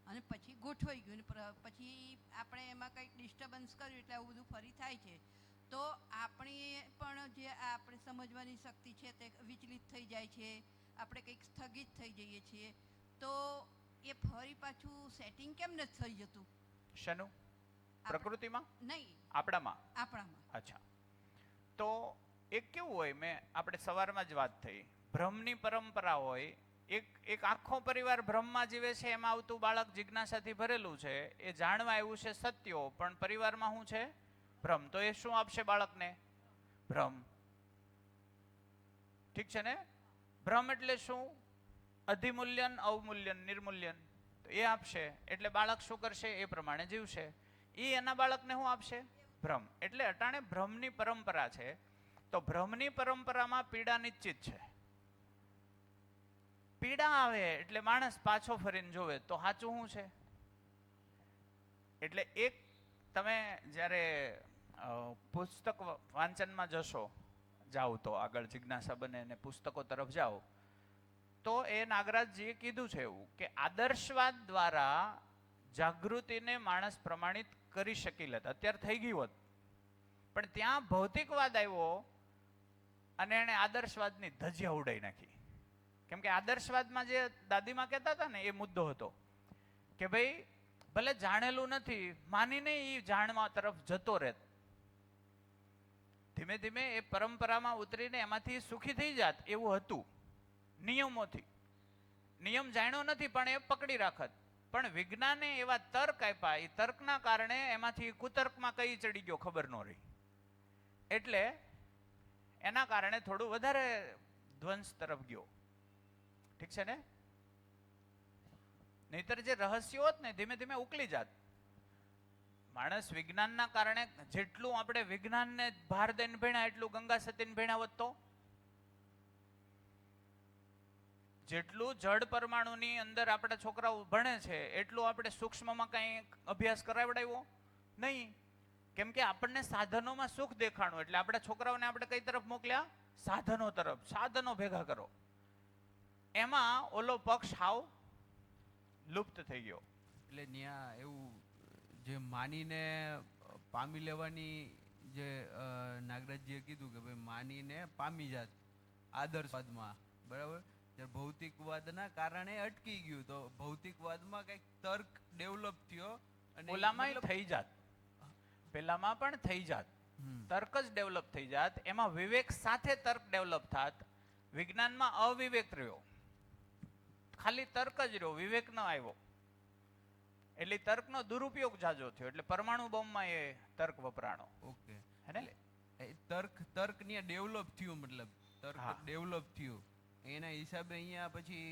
અને પછી ગોઠવાઈ ગયું ને પછી આપણે એમાં કંઈક ડિસ્ટર્બન્સ કર્યું એટલે આવું બધું ફરી થાય છે. તો આપણી પણ જે આપણે સમજવાની શક્તિ છે તે વિચલિત થઈ જાય છે, આપણે કંઈક સ્થગિત થઈ જઈએ છીએ. તો એ ફરી પાછું સેટિંગ કેમ નથી થઈ જતું? શેનું? પ્રકૃતિમાં? નહીં, આપણામાં? આપણામાં. અચ્છા. તો એક કેવું હોય, મેં આપણે સવારમાં જ વાત થઈ, ભ્રમની પરંપરા હોય. એક આખો પરિવાર ભ્રમમાં જીવે છે. એમાં આવતું બાળક જિજ્ઞાસાથી ભરેલું છે, એ જાણવા આવ્યું છે સત્યો, પણ પરિવારમાં શું છે? ભ્રમ. તો એ શું આપશે બાળકને? ભ્રમ. ઠીક છે ને? ભ્રમ એટલે શું? અધિમૂલ્યન, અવમૂલ્યન, નિર્મૂલ્યન. તો એ આપશે એટલે બાળક શું કરશે? એ પ્રમાણે જીવશે. એ એના બાળકને શું આપશે? ભ્રમ. એટલે અટાણે ભ્રમની પરંપરા છે. તો ભ્રમની પરંપરામાં પીડા નિશ્ચિત છે. પીડા આવે એટલે માણસ પાછો ફરીને જોવે તો સાચું શું છે. એટલે એક તમે જ્યારે પુસ્તક વાંચનમાં જાઓ તો આગળ જિજ્ઞાસા બને અને પુસ્તકો તરફ જાઓ તો એ નાગરાજજીએ કીધું છે એવું કે આદર્શવાદ દ્વારા જાગૃતિને માણસ પ્રમાણિત કરી શકી લેત. અત્યારે થઈ ગયું હોત, પણ ત્યાં ભૌતિકવાદ આવ્યો અને એને આદર્શવાદની ધજિયા ઉડાઈ નાખી. કેમ કે આદર્શવાદમાં જે દાદીમાં કહેતા હતા ને, એ મુદ્દો હતો કે ભાઈ ભલે જાણેલું નથી માનીને એ જાણવા તરફ જતો રહે. ધીમે ધીમે એ પરંપરામાં ઉતરીને એમાંથી સુખી થઈ જાત એવું હતું. નિયમોથી નિયમ જાણ્યો નથી પણ એ પકડી રાખત. પણ વિજ્ઞાને એવા તર્ક આપ્યા, એ તર્કના કારણે એમાંથી કુતર્કમાં કઈ ચડી ગયો ખબર ન રહી. એટલે એના કારણે થોડું વધારે ધ્વંસ તરફ ગયો. ઠીક છે ને? નહીતર જે રહસ્યો હોત ને ધીમે ધીમે ઉકલી જાત. માણસ વિજ્ઞાનના કારણે જેટલું આપણે વિજ્ઞાનને ભાર દઈને ભણ્યા એટલું ગંગા સતીને ભણ્યા હોત તો, જેટલું જડ પરમાણુની અંદર આપણા છોકરાઓ ભણે છે એટલું આપણે સૂક્ષ્મમાં કઈ અભ્યાસ કરાવડાવ્યો નહીં. કેમ કે આપણને સાધનોમાં સુખ દેખાણું એટલે આપણા છોકરાઓને આપણે કઈ તરફ મોકલ્યા? સાધનો તરફ. સાધનો ભેગા કરો. એમાં ઓલો પક્ષ હાવ લુપ્ત થઈ ગયો. એટલે ત્યાં એવું જે માનીને પામી લેવાની જે નાગરાજજીએ કીધું કે ભાઈ માનીને પામી જાત આદર્શવાદમાં, બરાબર, જ્યારે ભૌતિકવાદના કારણે અટકી ગયું તો ભૌતિકવાદમાં કંઈક તર્ક ડેવલપ થયો અને ઓલામાં થઈ જાત, પેલામાં પણ થઈ જાત, તર્ક જ ડેવલપ થઈ જાત, એમાં વિવેક સાથે તર્ક ડેવલપ થાત. વિજ્ઞાનમાં અવિવેક રહ્યો, ખાલી તર્ક જ રહ્યો, વિવેક ન આવ્યો, એટલે તર્કનો દુરુપયોગ જાજો થયો, એટલે પરમાણુ બોમ્બમાં એ તર્ક વપરાણો. ઓકે, હે ને? તર્ક ને ડેવલપ થયું, મતલબ તર્ક હા. ડેવલપ થયું એના હિસાબે અહીંયા પછી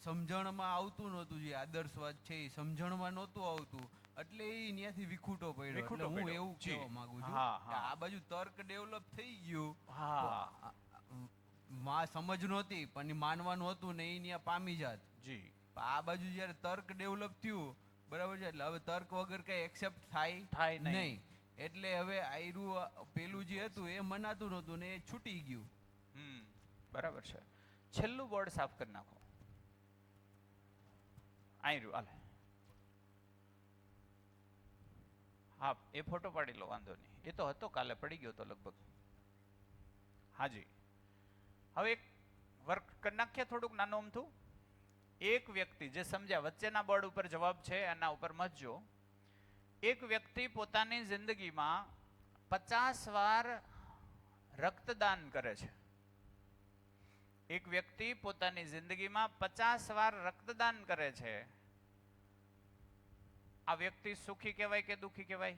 સમજણમાં આવતું નહોતું, જે આદર્શવાદ છે એ સમજણમાં નહોતું આવતું, એટલે એ ત્યાંથી વિખૂટો પડ્યો. વિખૂટો એટલે હું પડ્યો. એવું જી. કહેવા માંગુ છું હા, કે હા. આ બાજુ તર્ક ડેવલપ થઈ ગયું, હા માં સમજ નહોતી પણ ઈ માનવાનું હતું ને એ ત્યાં પામી જાત. જી. આ બાજુ જ્યારે તર્ક ડેવલપ થયું, બરાબર છે, એટલે હવે તર્ક વગર કઈ એક્સેપ્ટ થાય થાય નહીં. નહીં, એટલે હવે આયરું પેલું જે હતું એ મનાતું નહોતું ને એ છૂટી ગયું. બરાબર છે. છેલ્લું બોર્ડ સાફ કરી નાખો. આઈ રહ્યું, હાલે. હા, એ ફોટો પાડી લો, વાંધો નહીં. એ તો હતો કાલે, પડી ગયો તો લગભગ. હાજી. હવે એક વર્ક કરી નાખીએ થોડુંક નાનું અમથું. એક વ્યક્તિ જે સમજ્યા, વચ્ચેના બોર્ડ ઉપર જવાબ છે, એના ઉપર મતજો. એક વ્યક્તિ પોતાની જિંદગીમાં 50 વાર રક્તદાન કરે છે. એક વ્યક્તિ પોતાની જિંદગીમાં 50 વાર રક્તદાન કરે છે. આ વ્યક્તિ સુખી કહેવાય કે દુખી કહેવાય?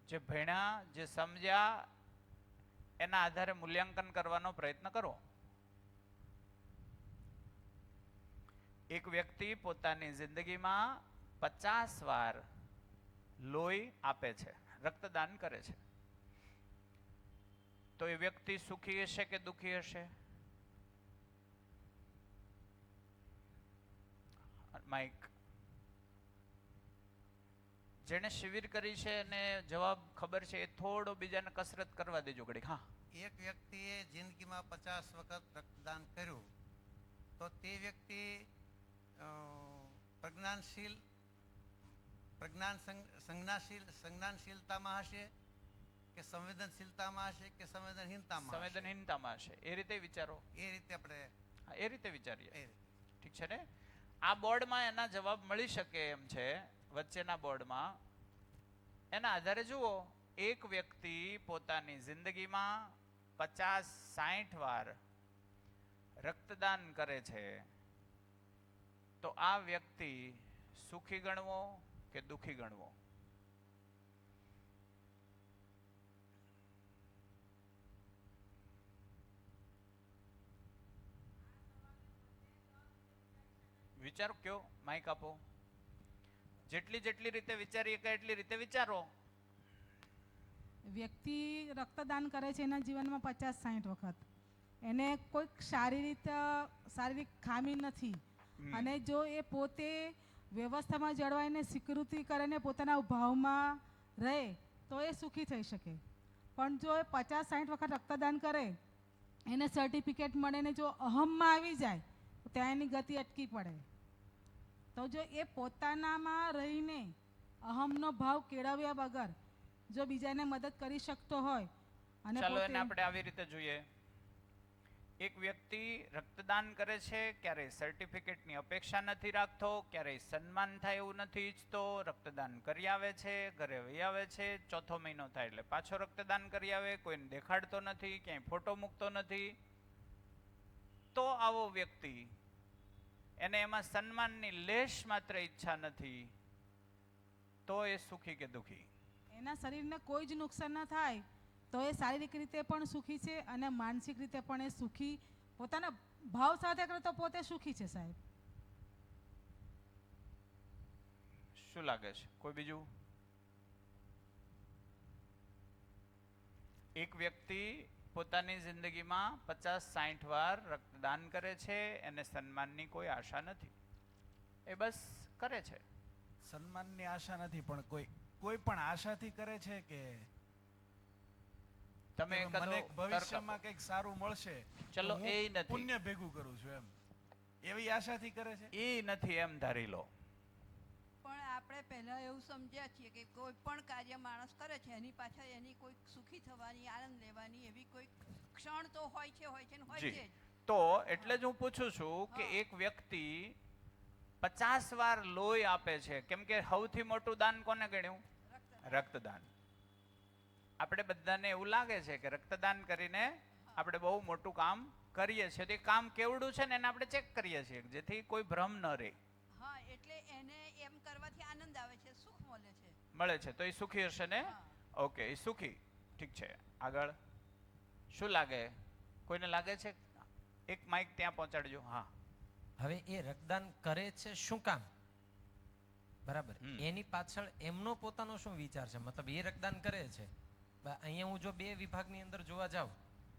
જે ભણ્યા, જે સમજ્યા, એના આધારે મૂલ્યાંકન કરવાનો પ્રયત્ન કરો. એક વ્યક્તિ પોતાની જિંદગીમાં 50 વાર લોહી આપે છે, રક્તદાન કરે છે, તો એ વ્યક્તિ સુખી હશે કે દુખી હશે? માઇક. જેને શિબિર કરી છે અને જવાબ ખબર છે એ થોડો બીજાને કસરત કરવા દેજો ઘડીક. હા. એક વ્યક્તિએ જિંદગીમાં 50 વખત રક્તદાન કર્યું તો તે વ્યક્તિ સંજ્ઞાનશીલતામાં હશે કે સંવેદનશીલતામાં હશે કે સંવેદનહીનતામાં? સંવેદનહીનતામાં હશે. એ રીતે વિચારો. એ રીતે આપણે એ રીતે વિચારીએ. એ રીતે. ઠીક છે ને? આ બોર્ડમાં એના જવાબ મળી શકે એમ છે. વચ્ચેના બોર્ડમાં એના આધારે જુઓ. એક વ્યક્તિ પોતાની જિંદગીમાં 50-60 વાર રક્તદાન કરે છે, તો આ વ્યક્તિ સુખી ગણવો કે દુખી ગણવો? વિચારો. કયો માઇક આપો. જેટલી જેટલી રીતે વિચારીએ કે એટલી રીતે વિચારો. વ્યક્તિ રક્તદાન કરે છે એના જીવનમાં 50-60 વખત, એને કોઈક શારીરિક ખામી નથી, અને જો એ પોતે વ્યવસ્થામાં જળવાઈને સ્વીકૃતિ કરે ને પોતાના ભાવમાં રહે તો એ સુખી થઈ શકે. પણ જો એ 50-60 વખત રક્તદાન કરે, એને સર્ટિફિકેટ મળે ને જો અહમમાં આવી જાય તો ત્યાં એની ગતિ અટકી પડે. તો જો એ પોતાનામાં રહીને અહમનો ભાવ કેળવ્યા વગર જો બીજાને મદદ કરી શકતો હોય અને ચાલો એને આપણે આવી રીતે જોઈએ. એક વ્યક્તિ રક્તદાન કરે છે, ક્યારેય સર્ટિફિકેટની અપેક્ષા નથી રાખતો, ક્યારેય સન્માન થાય એવું નથી ઈચ્છતો, રક્તદાન કરી આવે છે, ઘરે વહી આવે છે, ચોથો મહિનો થાય એટલે પાછો રક્તદાન કરી આવે, કોઈને દેખાડતો નથી, ક્યાંય ફોટો મૂકતો નથી. તો આવો વ્યક્તિ, એને એમાં સન્માનની લેશ માત્ર ઈચ્છા નથી, તો એ સુખી કે દુખી? એના શરીરને કોઈ જ નુકસાન ન થાય તો એ શારીરિક રીતે પણ સુખી છે અને માનસિક રીતે પણ એ સુખી, પોતાના ભાવ સાથે કરે તો પોતે સુખી છે સાહેબ. શું લાગે છે? કોઈ બીજું? એક વ્યક્તિ પોતાની જિંદગીમાં 50-60 વાર રક્તદાન કરે છે, એને સન્માનની કોઈ આશા નથી, એ બસ કરે છે. સન્માનની આશા નથી, પણ કોઈ પણ આશાથી કરે છે કે તમે કે એકાદો મને તર્ક ભવિષ્યમાં આપો. કંઈક સારું મળશે, ચલો, તો હું એ નથી. પુણ્ય ભેગું કરું છું, એમ એવી આશાથી કરે છે. એ નથી એમ ધારી લો. પણ આપણે પહેલા એવું સમજ્યા છીએ કે કોઈ પણ કાર્ય માણસ કરે છે એની પાછળ એની કોઈ સુખી થવાની, આનંદ લેવાની એવી કોઈ ક્ષણ તો હોય છે ને હોય જી. છે જ. તો એટલે જ હું પૂછું છું કે હા. એક વ્યક્તિ 50 વાર લોહી આપે છે, કેમ કે સૌથી મોટું દાન કોને ગણ્યું? રક્તદાન. આપણે બધાને એવું લાગે છે કે રક્તદાન કરીને આપણે બહુ મોટું કામ કરીએ છીએ. તો એ કામ કેવડું છે ને એને આપણે ચેક કરીએ છીએ, જેથી કોઈ ભ્રમ ન રહે. હા, એટલે એને એમ કરવાથી આનંદ આવે છે, સુખ મળે છે, તો એ સુખી હશે ને? હા. ઓકે, એ સુખી. ઠીક છે, આગળ શું લાગે? કોઈને લાગે છે? એક માઇક ત્યાં પહોંચાડજો. હા, હવે એ રક્તદાન કરે છે શું કામ? બરાબર. એની પાછળ એમનો પોતાનો શું વિચાર છે? મતલબ એ રક્તદાન કરે છે, અહીંયા હું જો બે વિભાગની અંદર જોવા જાઉં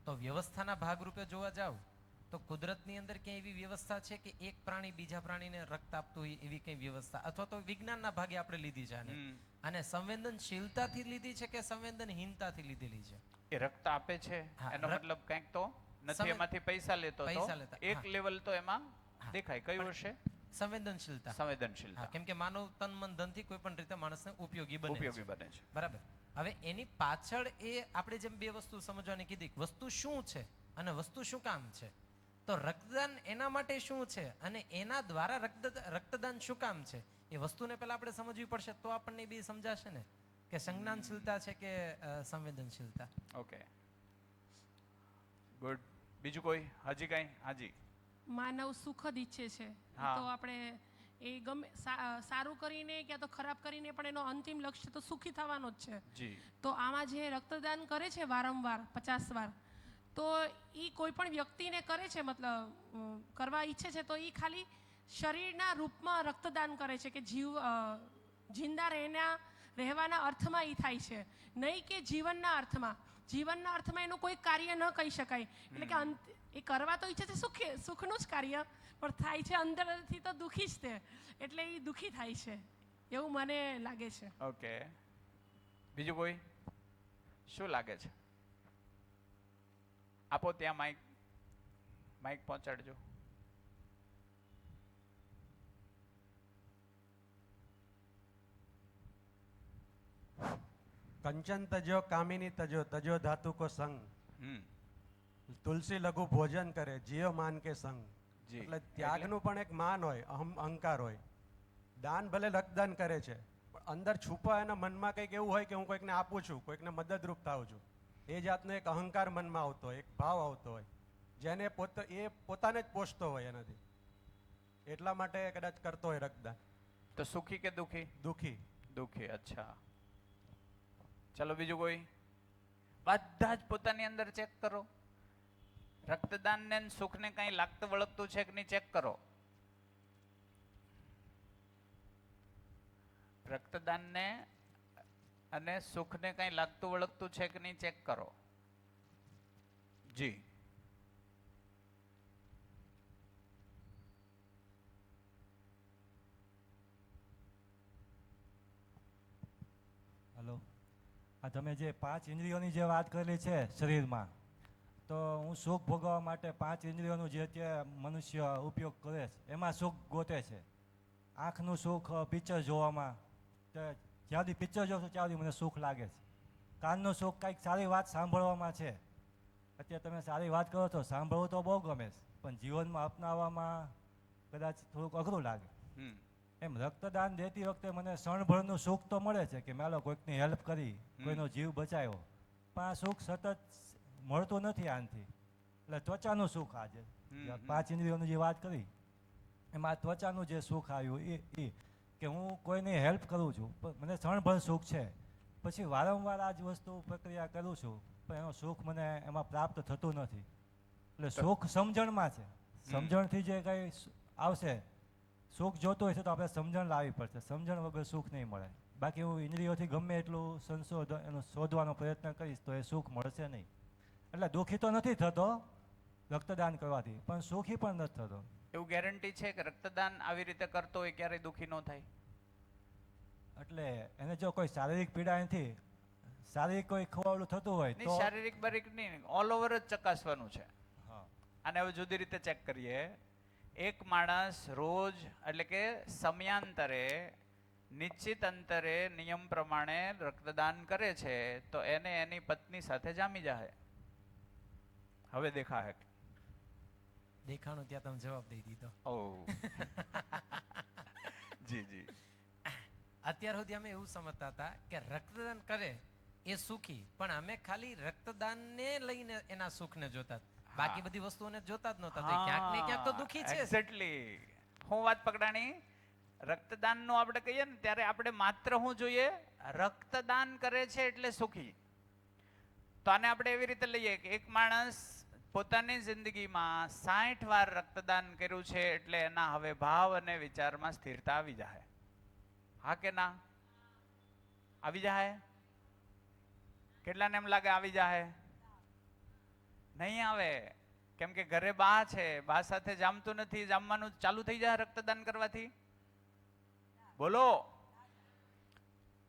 તો વ્યવસ્થાના ભાગરૂપે જોવા જાઉં તો કુદરતની અંદર ક્યાંય એવી વ્યવસ્થા છે કે એક પ્રાણી બીજા પ્રાણીને રક્ત આપતું હોય એવી કઈ વ્યવસ્થા, અથવા તો વિજ્ઞાનના ભાગે આપણે લીધી છે આને? અને સંવેદનશીલતાથી લીધી છે કે સંવેદનહીનતાથી લીધેલી છે? એ રક્ત આપે છે હા, એનો મતલબ કંઈક તો નથી, એમાંથી પૈસા લેતો પૈસા તો લેતા, એક હા. લેવલ તો એમાં હા. દેખાય. કયું હશે? સંવેદનશીલતા. સંવેદનશીલતા. કેમ કે માનવ તન મન ધનથી કોઈ પણ રીતે માણસને ઉપયોગી બને છે. ઉપયોગી બને છે. બરાબર. હવે એની પાછળ એ આપણે જેમ બે વસ્તુ સમજવાની કીધી, વસ્તુ શું છે અને વસ્તુ શું કામ છે. તો રક્તદાન એના માટે શું છે અને એના દ્વારા રક્તદાન શું કામ છે, એ વસ્તુને પહેલા આપણે સમજવી પડશે, તો આપણને બી સમજાશે ને કે સંજ્ઞાનશીલતા છે કે સંવેદનશીલતા. Okay, good. બીજું કોઈ? હજી કઈ? હાજી. માનવ સુખ જ ઈચ્છે છે, હા. તો આપણે એ ગમે સારું કરીને ક્યાં તો ખરાબ કરીને પણ એનો અંતિમ લક્ષ્ય તો સુખી થવાનો જ છે. જી. તો આમાં જે રક્તદાન કરે છે વારંવાર 50 વાર, તો એ કોઈ પણ વ્યક્તિને કરે છે, મતલબ કરવા ઈચ્છે છે, તો એ ખાલી શરીરના રૂપમાં રક્તદાન કરે છે કે જિંદા રહેવાના અર્થમાં એ થાય છે, નહીં કે જીવનના અર્થમાં. જીવનના અર્થમાં એનું કોઈ કાર્ય ન કહી શકાય. એટલે કે એ કરવા તો ઈચ્છે છે સુખનું જ કાર્ય, પણ થાય છે અંદરથી તો દુઃખી જ તે, એટલે એ દુઃખી થાય છે એવું મને લાગે છે. ઓકે, બીજું કોઈ? શું લાગે છે? આપો ત્યાં માઇક પહોંચાડજો. કંચન તજો કામિની તજો તજો ધાતુ કો સંગ, તુલસી લઘુ ભોજન કરે જીવ માન કે સંગ. એટલે ત્યાગનું પણ એક માન હોય, અહંકાર હોય. દાન ભલે રક્તદાન કરે છે, પણ અંદર છુપા એના મનમાં કંઈક એવું હોય કે હું કોઈકને આપું છું, કોઈકને મદદરૂપ થાઉં છું. એ જાતનો એક અહંકાર મનમાં આવતો હોય, એક ભાવ આવતો હોય, જેને પોતાને જ પોષતો હોય એનાથી. એટલા માટે કદાચ કરતો હોય રક્તદાન. તો સુખી કે દુઃખી? દુઃખી. દુઃખી. અચ્છા, ચલો બીજું કોઈ? બધા જ પોતાની અંદર ચેક કરો. રક્તદાન ને સુખને કઈ લાગતું વળગતું છે કે નહીં ચેક કરો. રક્તદાન ને અને સુખને કઈ લાગતું વળગતું છે કે નહીં ચેક કરો. જી. હલો, આ તમે જે 5 ઇન્દ્રિયોની જે વાત કરેલી છે શરીરમાં, તો હું સુખ ભોગવવા માટે 5 ઇન્દ્રિયોનું જે અત્યારે મનુષ્ય ઉપયોગ કરે છે એમાં સુખ ગોતે છે. આંખનું સુખ પિક્ચર જોવામાં, જ્યાં સુધી પિક્ચર જોઉં છું ત્યાં સુધી મને સુખ લાગે છે. કાનનું સુખ કંઈક સારી વાત સાંભળવામાં છે. અત્યારે તમે સારી વાત કરો છો, સાંભળવું તો બહુ ગમે છે, પણ જીવનમાં અપનાવવામાં કદાચ થોડુંક અઘરું લાગે. એમ રક્તદાન દેતી વખતે મને ક્ષણભરનું સુખ તો મળે છે કે મેલો કોઈકની હેલ્પ કરી, કોઈનો જીવ બચાવ્યો, પણ આ સુખ સતત મળતું નથી આનાથી. એટલે ત્વચાનું સુખ આજે 5 ઇન્દ્રિયોની જે વાત કરી એમાં ત્વચાનું જે સુખ આવ્યું એ કે હું કોઈની હેલ્પ કરું છું, પણ મને ક્ષણભર સુખ છે. પછી વારંવાર આ જ વસ્તુ પ્રક્રિયા કરું છું, પણ એનો સુખ મને એમાં પ્રાપ્ત થતું નથી. એટલે સુખ સમજણમાં છે. સમજણથી જે કંઈ આવશે સુખ જોતું હોય છે તો આપણે સમજણ લાવવી પડશે. સમજણ વગર સુખ નહીં મળે. બાકી હું ઇન્દ્રિયોથી ગમે એટલું એનો શોધવાનો પ્રયત્ન કરીશ તો એ સુખ મળશે નહીં. એટલે દુઃખી તો નથી થતો રક્તદાન કરવાથી, પણ સુખી પણ નથી થતો. એવું ગેરંટી છે કે રક્તદાન આવી રીતે કરતો હોય ક્યારેય દુઃખી ન થાય? એટલે એને જો કોઈ શારીરિક પીડા નથી, શારીરિક કોઈ ખવાડું થતું હોય તો શારીરિક બરીક નહીં, ઓલ ઓવર જ ચકાસવાનું છે. અને હવે જુદી રીતે ચેક કરીએ. એક માણસ રોજ એટલે કે સમયાંતરે નિશ્ચિત અંતરે નિયમ પ્રમાણે રક્તદાન કરે છે તો એને એની પત્ની સાથે જામી જાય. હવે દેખા દેખાણું ત્યાં તમે જવાબ દઈ દીધો. જી જી. અત્યાર સુધી અમે એવું સમજતા હતા કે રક્તદાન કરે એ સુખી, પણ અમે ખાલી રક્તદાનને લઈને એના સુખને જોતા, બાકી બધી વસ્તુઓને જોતા જ નહોતા. તો ક્યાંક ને ક્યાંક તો દુખી છે. એક્ઝેક્ટલી. હું વાત પકડાણી. રક્તદાન નું આપણે કહીએ ને ત્યારે આપણે માત્ર શું જોઈએ? રક્તદાન કરે છે એટલે સુખી. તો આને આપણે એવી રીતે લઈએ કે એક માણસ પોતાની જિંદગીમાં 60 વાર રક્તદાન કર્યું છે એટલે એના હવે ભાવ અને વિચારમાં સ્થિરતા આવી જાય. હા કે ના? આવી જાય? કેટલાને એમ લાગે આવી જાય? નહીં આવે. કેમ કે ઘરે બા છે, બા સાથે જામતું નથી, જામવાનું ચાલુ થઈ જાય રક્તદાન કરવાથી. બોલો.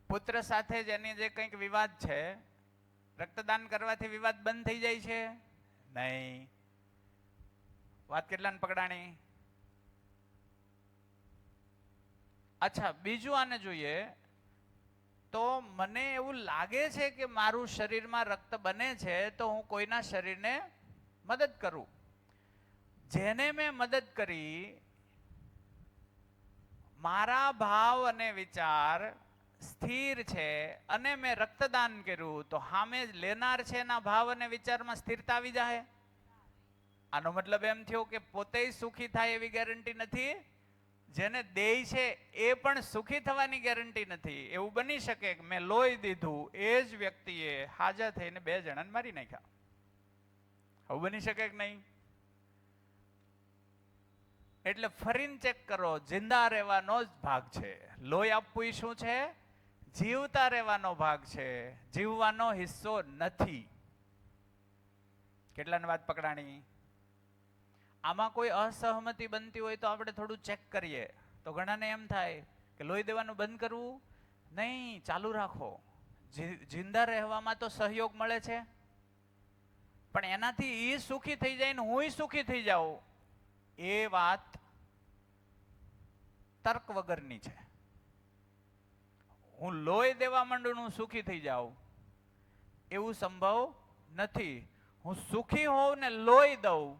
પુત્ર સાથે જેની જે કંઈક વિવાદ છે, રક્તદાન કરવાથી વિવાદ બંધ થઈ જાય છે? નહીં. વાત કેટલાને પકડાણી? અચ્છા, બીજું આને જોઈએ તો મને એવું લાગે છે કે મારું શરીરમાં રક્ત બને છે તો હું કોઈના શરીરને મદદ કરું. જેને મેં મદદ કરી, મારા ભાવ અને વિચાર સ્થિર છે અને મેં રક્તદાન કર્યું તો સામે લેનાર છે એના ભાવ અને વિચારમાં સ્થિરતા આવી જાય. આનો મતલબ એમ થયો કે પોતે સુખી થાય એવી ગેરંટી નથી, જેને દેય છે એ પણ સુખી થવાની ગેરંટી નથી. એવું બની શકે કે મેં લોહી દીધું, એ જ વ્યક્તિએ હાજર થઈને 2 જણાને મારી નાખ્યા. આવું બની શકે કે નહીં? એટલે ફરીને ચેક કરો, જિંદા રહેવાનો જ ભાગ છે. લોહી આપવું એ શું છે? જીવતા રહેવાનો ભાગ છે, જીવવાનો હિસ્સો નથી. કેટલાની વાત પકડાણી? આમાં કોઈ અસહમતિ બનતી હોય તો આપણે થોડું ચેક કરીએ. તો ઘણાને એમ થાય કે લોહી દેવાનું બંધ કરવું? નહીં, ચાલુ રાખો. જિંદા રહેવામાં તો સહયોગ મળે છે, પણ એનાથી એ સુખી થઈ જાય ને હું સુખી થઈ જાઉં, એ વાત તર્ક વગરની છે. હું લોહી દેવા માંડું હું સુખી થઈ જાઉં એવું સંભવ નથી. હું સુખી હોઉં ને લોહી દઉં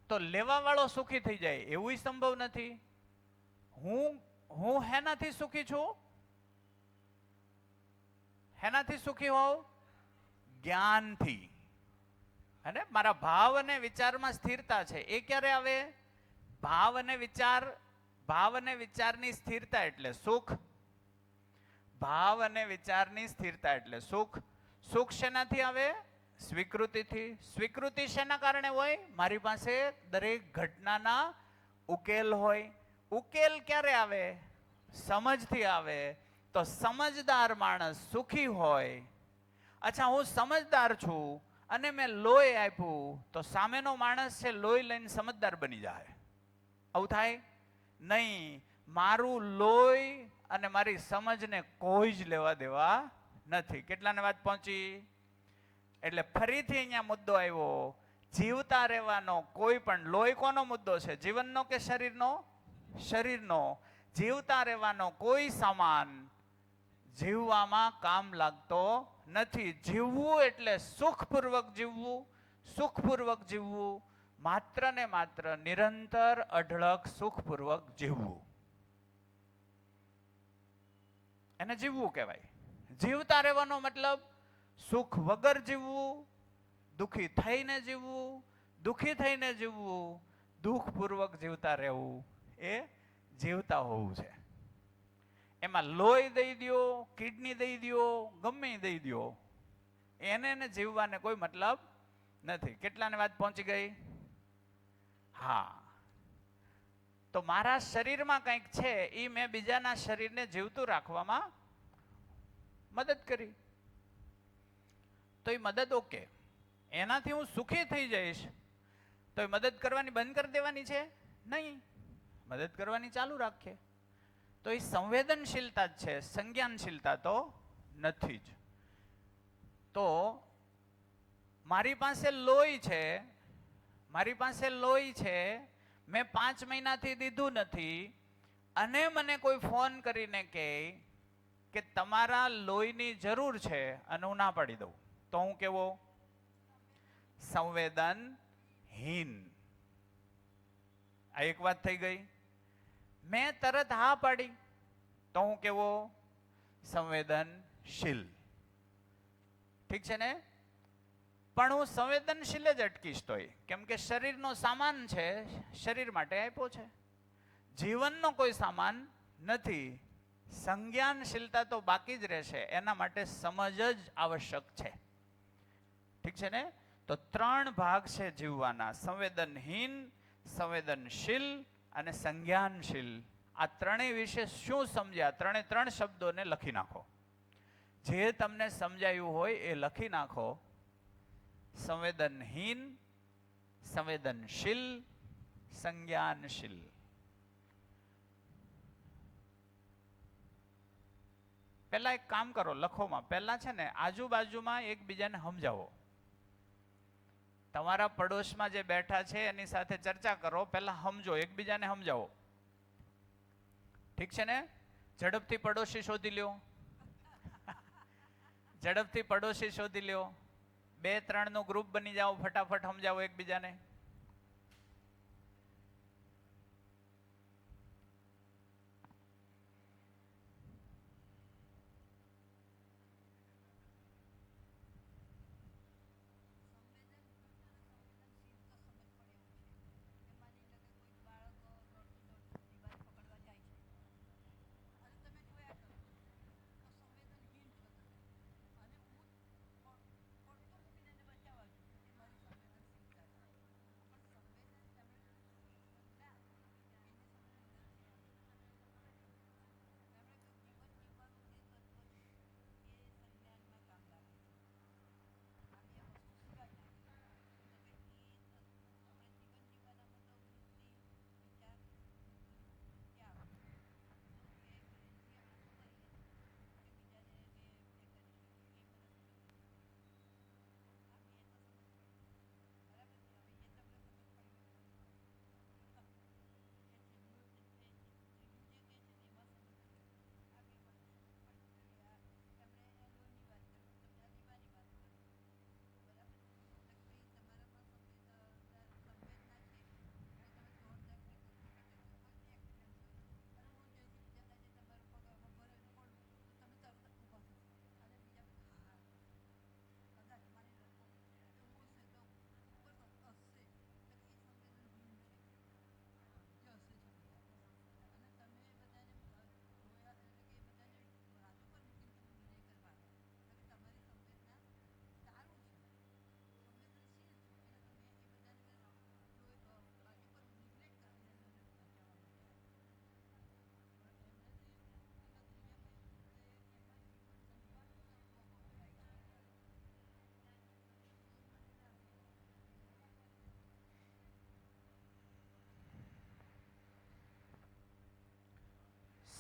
તો લેવા વાળો સુખી થઈ જાય એવું સંભવ નથી. હું હેનાથી સુખી છું? હેનાથી સુખી હોઉં? જ્ઞાનથી. અને મારા ભાવ અને વિચારમાં સ્થિરતા છે. એ ક્યારે આવે? ભાવ અને વિચારની સ્થિરતા એટલે સુખ. ભાવ અને વિચારની સ્થિરતા એટલે સુખ. સુખ શેનાથી આવે? સ્વીકૃતિથી. સ્વીકૃતિ શેના કારણે હોય? મારી પાસે દરેક ઘટનાના ઉકેલ હોય. ઉકેલ ક્યારે આવે? સમજથી આવે. તો સમજદાર માણસ સુખી હોય. અચ્છા, હું સમજદાર છું અને મેં લોહી આપ્યું તો સામેનો માણસ છે લોહી લઈને સમજદાર બની જાય. આવું થાય નહીં. મારું લોહી અને મારી સમજને કોઈ જ લેવા દેવા નથી. કેટલાને વાત પહોંચી? એટલે ફરીથી અહીંયા મુદ્દો આવ્યો, જીવતા રહેવાનો કોઈ પણ. લોહી કોનો મુદ્દો છે? જીવનનો કે શરીરનો? શરીરનો. જીવતા રહેવાનો કોઈ સામાન જીવવામાં કામ લાગતો નથી. જીવવું એટલે સુખપૂર્વક જીવવું. સુખપૂર્વક જીવવું માત્ર ને માત્ર નિરંતર અઢળક સુખપૂર્વક જીવવું, એને જીવવું કહેવાય. જીવતા રહેવાનો મતલબ સુખ વગર જીવવું, દુઃખી થઈને જીવવું, દુઃખી થઈને જીવવું, દુઃખપૂર્વક જીવતા રહેવું, એ જીવતા હોવું છે. એમાં લોહી દઈ દો, કિડની દઈ દો, ગમે દઈ દો, એને જીવવાને કોઈ મતલબ નથી. કેટલાને વાત પહોંચી ગઈ? હા. તો મારા શરીરમાં કંઈક છે એ મેં બીજાના શરીરને જીવતું રાખવામાં મદદ કરી, તો એ મદદ ઓકે. એનાથી હું સુખી થઈ જઈશ તો એ મદદ કરવાની બંધ કરી દેવાની છે? નહીં, મદદ કરવાની ચાલુ રાખીએ. તો એ સંવેદનશીલતા જ છે, સંજ્ઞાનશીલતા તો નથી જ. તો મારી પાસે લોહી છે, મારી પાસે લોહી છે, મેં 5 મહિનાથી દીધું નથી, અને મને કોઈ ફોન કરીને કહે કે તમારા લોહીની જરૂર છે અને હું ના પાડી દઉં, તો હું કેવો? સંવેદનહીન. આ એક વાત થઈ ગઈ. મેં તરત હા પાડી તો હું કેવો? સંવેદનશીલ. ઠીક છે ને? પણ હું સંવેદનશીલ જ અટકીશ તોય, કેમ કે શરીરનો સામાન છે, શરીર માટે આપ્યો છે, જીવનનો કોઈ સામાન નથી. સંજ્ઞાનશીલતા તો બાકી જ રહેશે, એના માટે સમજ જ આવશ્યક છે. ઠીક છે ને? તો 3 ભાગ છે જીવવાના: સંવેદનહીન, સંવેદનશીલ અને સંજ્ઞાનશીલ. આ ત્રણેય વિશે શું સમજ્યા? 3 શબ્દોને લખી નાખો. જે તમને સમજાયું હોય એ લખી નાખો. સંવેદનહીન, સંવેદનશીલ, સંજ્ઞાનશીલ. પહેલા એક કામ કરો, લખોમાં. પહેલા છે ને આજુબાજુમાં એકબીજાને સમજાવો. તમારા પડોશમાં જે બેઠા છે એની સાથે ચર્ચા કરો, પહેલા સમજો, એકબીજાને સમજાવો. ઠીક છે ને? ઝડપથી પડોશી શોધી લ્યો, ઝડપથી પડોશી શોધી લ્યો. 2-3 નું ગ્રુપ બની જાઓ, ફટાફટ સમજાવો એકબીજાને.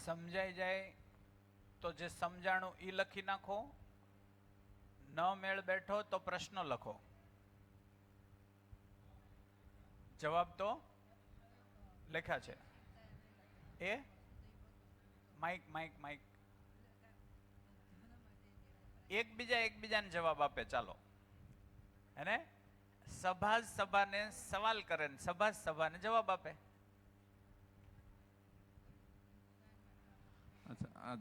સમજાઈ જાય તો જે સમજાણું એ લખી નાખો. ન મેળ બેઠો તો પ્રશ્ન લખો. જવાબ તો લખ્યા છે. એ માઇક માઇક માઇક એકબીજાને જવાબ આપે. ચાલો, અને સભા સભાને સવાલ કરે ને સભા સભાને જવાબ આપે. અચ્છા, આ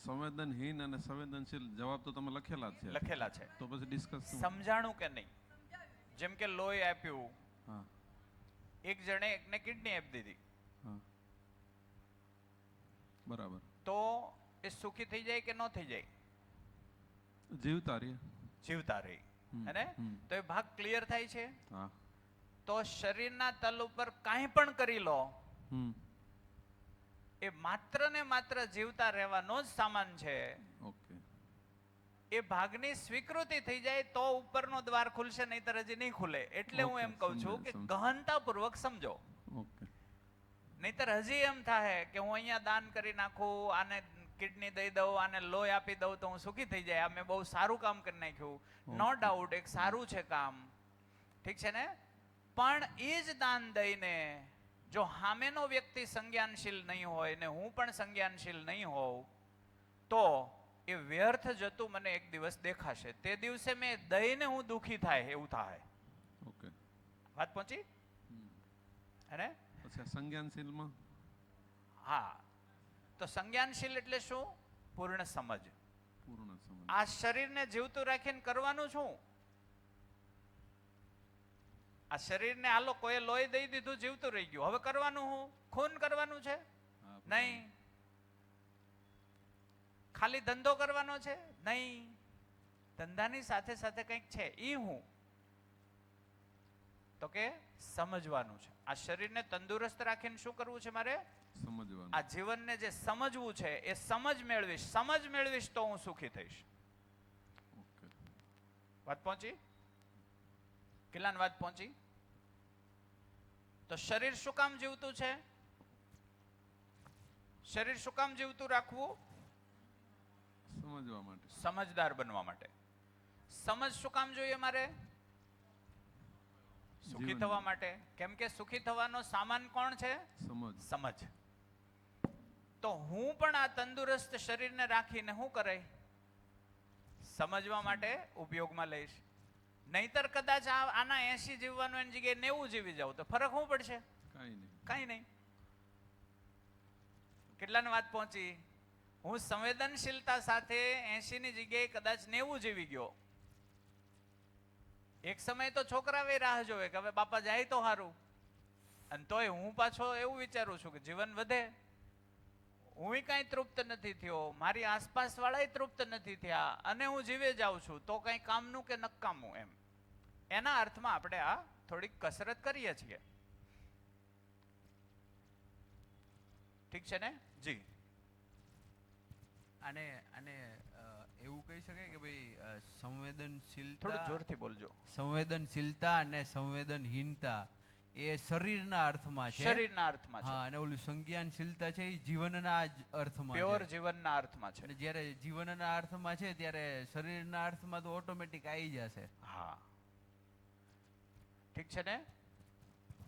સંવેદનહીન અને સંવેદનશીલ જવાબ તો તમે લખેલા જ છે. લખેલા છે તો પછી ડિસ્કસ સમજાણું કે નહીં? જેમ કે લોહી આપ્યું, હા, એક જણે એકને કિડની આપી દીધી, હા, બરાબર, તો એ સુખી થઈ જાય કે ન થઈ જાય? જીવતા રહે. જીવતા રહી. અને તો એ ભાગ ક્લિયર થાય છે. હા. તો શરીરના તલ ઉપર કાંઈ પણ કરી લો એ માત્ર ને માત્ર જીવતા રહેવાનો જ સામાન છે. ઓકે. એ ભાગની સ્વીકૃતિ થઈ જાય તો ઉપરનો દ્વાર ખુલશે, નહીતર હજી નહીં ખુલે. એટલે હું એમ કહું છું કે ગહનતાપૂર્વક સમજો. ઓકે. નહીતર હજી એમ થાય કે હું અહીંયા દાન કરી નાખું, આને કિડની દઈ દઉં, આને લોહી આપી દઉં તો હું સુખી થઈ જાય, આ મેં બહુ સારું કામ કરી નાખ્યું. નો ડાઉટ એક સારું છે કામ, ઠીક છે ને? પણ એ જ દાન દઈને જો સામેનો વ્યક્તિ સંજ્ઞાનશીલ નહીં હોય ને હું પણ સંજ્ઞાનશીલ નહીં હોઉં તો એ વ્યર્થ જતું મને એક દિવસ દેખાશે. તે દિવસે મેં દઈને હું દુઃખી થાય એવું થાય. ઓકે. વાત પહોંચી? અને પછી સંજ્ઞાનશીલમાં હા, તો સંજ્ઞાનશીલ એટલે શું? પૂર્ણ સમજ. પૂર્ણ સમજ. આ શરીરને જીવતું રાખીને કરવાનું શું? આ શરીરને આ લોકોએ લોહી દઈ દીધું, જીવતું રહી ગયું. હવે કરવાનું શું? ખૂન કરવાનું છે? નહીં. ખાલી ધંધો કરવાનો છે? નહીં. ધંધાની સાથે સાથે કંઈક છે. ઈ હું તો કે સમજવાનું છે. આ શરીરને તંદુરસ્ત રાખીને શું કરવું છે મારે? સમજવાનું. આ જીવનને જે સમજવું છે એ સમજ મેળવીશ. સમજ મેળવીશ તો હું સુખી થઈશ. ઓકે. વાત પહોંચી? કેટલાની વાત પહોંચી? તો શરીર શું કામ જીવતું છે? શરીર શું કામ જીવતું રાખવું? સમજવા માટે. સમજદાર બનવા માટે. સમજ શું કામ જોઈએ મારે? સુખી થવા માટે. કેમ કે સુખી થવાનો સામાન કોણ છે? સમજ. સમજ. તો હું પણ આ તંદુરસ્ત શરીરને રાખીને શું કરે? સમજવા માટે ઉપયોગમાં લઈશ. નહીતર કદાચ આના 80 જીવવાનું એની જગ્યાએ 90 જીવી જાવ તો ફરક શું પડશે? કાંઈ નહીં. કાંઈ નહીં. કેટલાની વાત પહોંચી? હું સંવેદનશીલતા સાથે 80 ની જગ્યાએ કદાચ 90 જીવી ગયો. એક સમય તો છોકરાએ રાહ જોવે કે હવે બાપા જાય તો સારું. અને તોય હું પાછો એવું વિચારું છું કે જીવન વધે. હું કાંઈ તૃપ્ત નથી થયો, મારી આસપાસ વાળા તૃપ્ત નથી થયા અને હું જીવે જાઉં છું તો કઈ કામનું કે નકામું એમ. એના અર્થમાં આપણે આ થોડીક કસરત કરીએ છીએ. ઠીક છે ને? જી. અને અને એવું કહી શકાય કે ભાઈ સંવેદનશીલતા, થોડું જોરથી બોલજો. સંવેદનશીલતા અને સંવેદનહીનતા એ શરીરના અર્થમાં છે. શરીરના અર્થમાં છે. હા, અને ઓલું સંજ્ઞાનશીલતા છે એ જીવનના જ અર્થમાં છે. પ્યોર જીવનના અર્થમાં છે. અને જ્યારે જીવનના અર્થમાં છે ત્યારે શરીરના અર્થમાં તો ઓટોમેટિક આવી જશે. હા, ઠીક છે ને?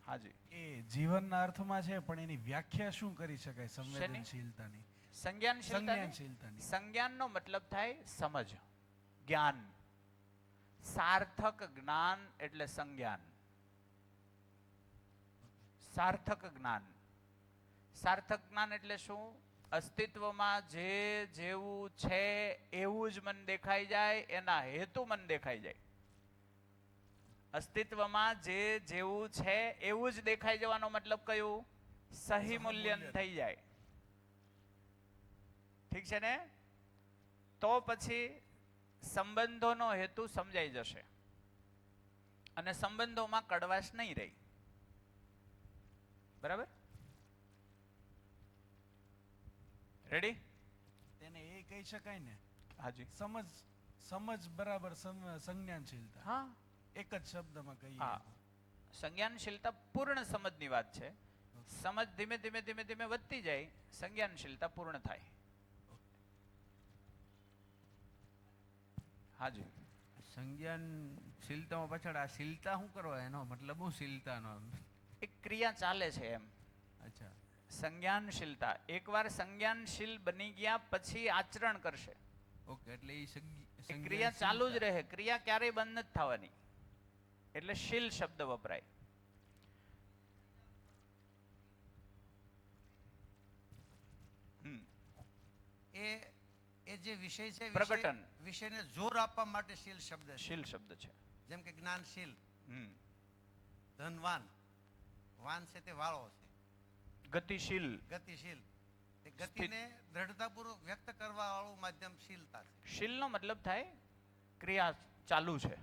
હાજી. એ જીવનના અર્થમાં છે પણ એની વ્યાખ્યા શું કરી શકાય સંવેદનશીલતાની? સંજ્ઞાનશીલતાની. સંજ્ઞાનનો મતલબ થાય સમજ, જ્ઞાન. સાર્થક જ્ઞાન એટલે સંજ્ઞાન. સાર્થક જ્ઞાન. સાર્થક જ્ઞાન એટલે શું? અસ્તિત્વમાં જે જેવું છે એવું જ મન દેખાઈ જાય, એના હેતુ મન દેખાઈ જાય. અસ્તિત્વમાં જે જેવું છે એવું જ દેખાઈ જવાનો મતલબ કયું? સહી મૂલ્યન થઈ જાય. ઠીક છે ને? તો પછી સંબંધોનો હેતુ સમજાઈ જશે અને સંબંધોમાં કડવાશ નહીં રહી. બરાબર? રેડી? તેને એ કહી શકાય ને? હાજી. સમજ બરાબર સંજ્ઞાનશીલતા. હા, એક જ શબ્દમાં કહીએ. હા, સંજ્ઞાનશીલતા પૂર્ણ સમજની વાત છે. સમજ ધીમે ધીમે ધીમે ધીમે વધતી જાય, સંજ્ઞાનશીલતા પૂર્ણ થાય. હાજી. સંજ્ઞાનશીલતામાં પાછળ આ શીલતા શું કરવા? એનો મતલબ શું શીલતાનો? એક ક્રિયા ચાલે છે એમ. અચ્છા. સંજ્ઞાનશીલતા. એકવાર સંજ્ઞાનશીલ બની ગયા પછી આચરણ કરશે. ઓકે, એટલે એ ક્રિયા ચાલુ જ રહે, ક્રિયા ક્યારેય બંધ નથી થવાની. એટલે શીલ શબ્દ વપરાય. એ જે વિષય છે પ્રકટન, વિષયને જોર આપવા માટે શીલ શબ્દ છે. શીલ શબ્દ છે. જેમ કે જ્ઞાનશીલ, ધનવાન. વાન છે તે વાળો છે. ગતિશીલ, ગતિશીલ. તે ગતિને દ્રઢતાપૂર્વક વ્યક્ત કરવા વાળું માધ્યમ શીલતા છે. શીલનો મતલબ થાય ક્રિયા ચાલુ છે.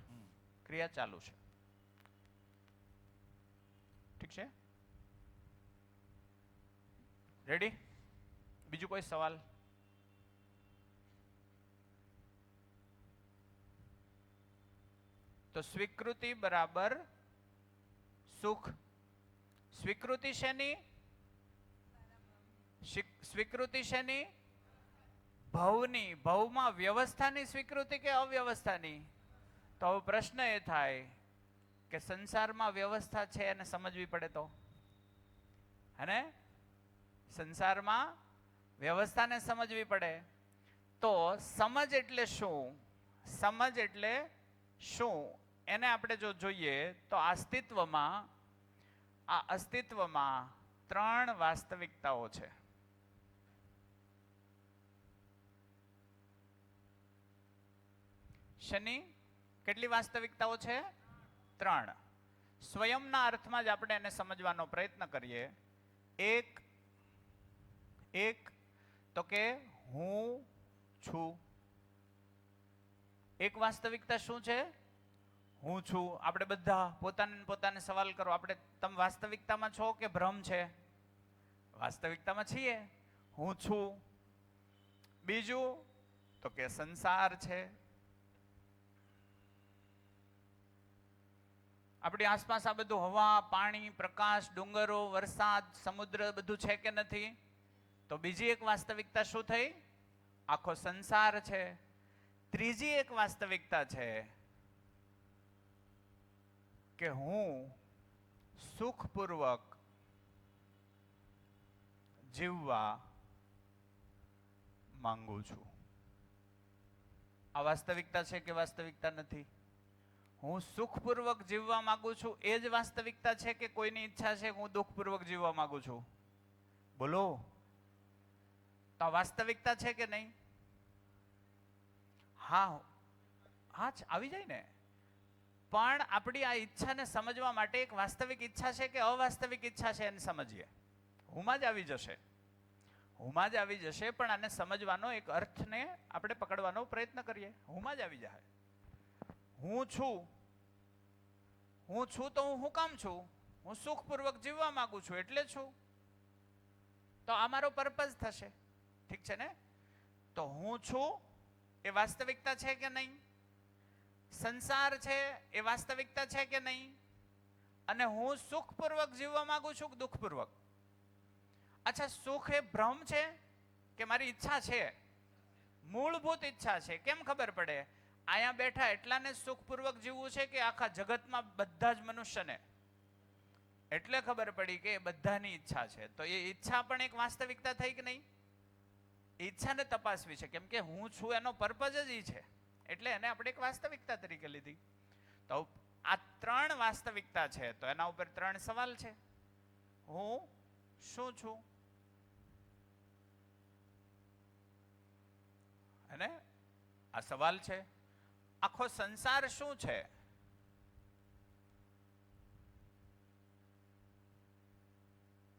ક્રિયા ચાલુ છે. ઠીક છે? રેડી? બીજું કોઈ સવાલ? તો સ્વીકૃતિ બરાબર સુખ. સ્વીકૃતિ શેની? સ્વીકૃતિ શેની? ભવની. ભવમાં વ્યવસ્થાની સ્વીકૃતિ કે અવ્યવસ્થાની? તો હવે પ્રશ્ન એ થાય કે સંસારમાં વ્યવસ્થા છે એને સમજવી પડે તો, હે? સંસારમાં વ્યવસ્થાને સમજવી પડે તો સમજ એટલે શું? સમજ એટલે શું એને આપણે જો જોઈએ તો આ અસ્તિત્વમાં 3 વાસ્તવિકતાઓ છે. શની કેટલી વાસ્તવિકતાઓ છે? 3. સ્વયંના અર્થમાં જ આપણે એને સમજવાનો પ્રયત્ન કરીએ. એક તો કે હું છું. એક વાસ્તવિકતા શું છે? હું છું. આપણે બધા પોતાને સવાલ કરો, આપણે તમે વાસ્તવિકતામાં છો કે ભ્રમ છે? વાસ્તવિકતામાં છીએ. હું છું. બીજું તો કે સંસાર છે. આપણી આસપાસ આ બધું હવા, પાણી, પ્રકાશ, ડુંગરો, વરસાદ, સમુદ્ર બધું છે કે નથી? તો બીજી એક વાસ્તવિકતા શું થઈ? આખો સંસાર છે. ત્રીજી એક વાસ્તવિકતા છે કે હું સુખપૂર્વક જીવવા માંગુ છું. આ વાસ્તવિકતા છે કે વાસ્તવિકતા નથી? હું સુખપૂર્વક જીવવા માંગુ છું એ જ વાસ્તવિકતા છે કે કોઈની ઈચ્છા છે હું દુઃખપૂર્વક જીવવા માંગુ છું? બોલો. તો આ વાસ્તવિકતા છે કે નહીં? હા, આવી જાય ને. પણ આપણી આ ઈચ્છાને સમજવા માટે એક વાસ્તવિક ઈચ્છા છે કે અવાસ્તવિક ઈચ્છા છે એને સમજીએ. હુંમાં જ આવી જશે. હુંમાં જ આવી જશે, પણ આને સમજવાનો એક અર્થને આપણે પકડવાનો પ્રયત્ન કરીએ. હુંમાં જ આવી જાય. હું છું. હું છું તો હું કામ છું? હું સુખપૂર્વક જીવવા માંગુ છું એટલે છું. તો આ મારો પર્પઝ થશે. ઠીક છે ને? તો હું છું એ વાસ્તવિકતા છે કે નહીં? સંસાર છે એ વાસ્તવિકતા છે કે નહીં? અને હું સુખપૂર્વક જીવવા માંગુ છું કે દુઃખપૂર્વક? અચ્છા, સુખ એ ભ્રમ છે કે મારી ઈચ્છા છે? મૂળભૂત ઈચ્છા છે. કેમ ખબર પડે? અહીંયા બેઠા એટલાને સુખપૂર્વક જીવવું છે કે આખા જગતમાં બધા જ મનુષ્યને? એટલે ખબર પડી કે બધાની ઈચ્છા છે. તો એ ઈચ્છા પણ એક વાસ્તવિકતા થઈ કે નહીં? ઈચ્છાને તપાસવી છે, કેમ કે હું છું એનો પર્પઝ જ છે. એટલે એને આપણે એક વાસ્તવિકતા તરીકે લીધી. તો આ 3 વાસ્તવિકતા છે, તો એના ઉપર 3 સવાલ છે. હું શું છું? અને આ સવાલ છે. આખો સંસાર શું છે?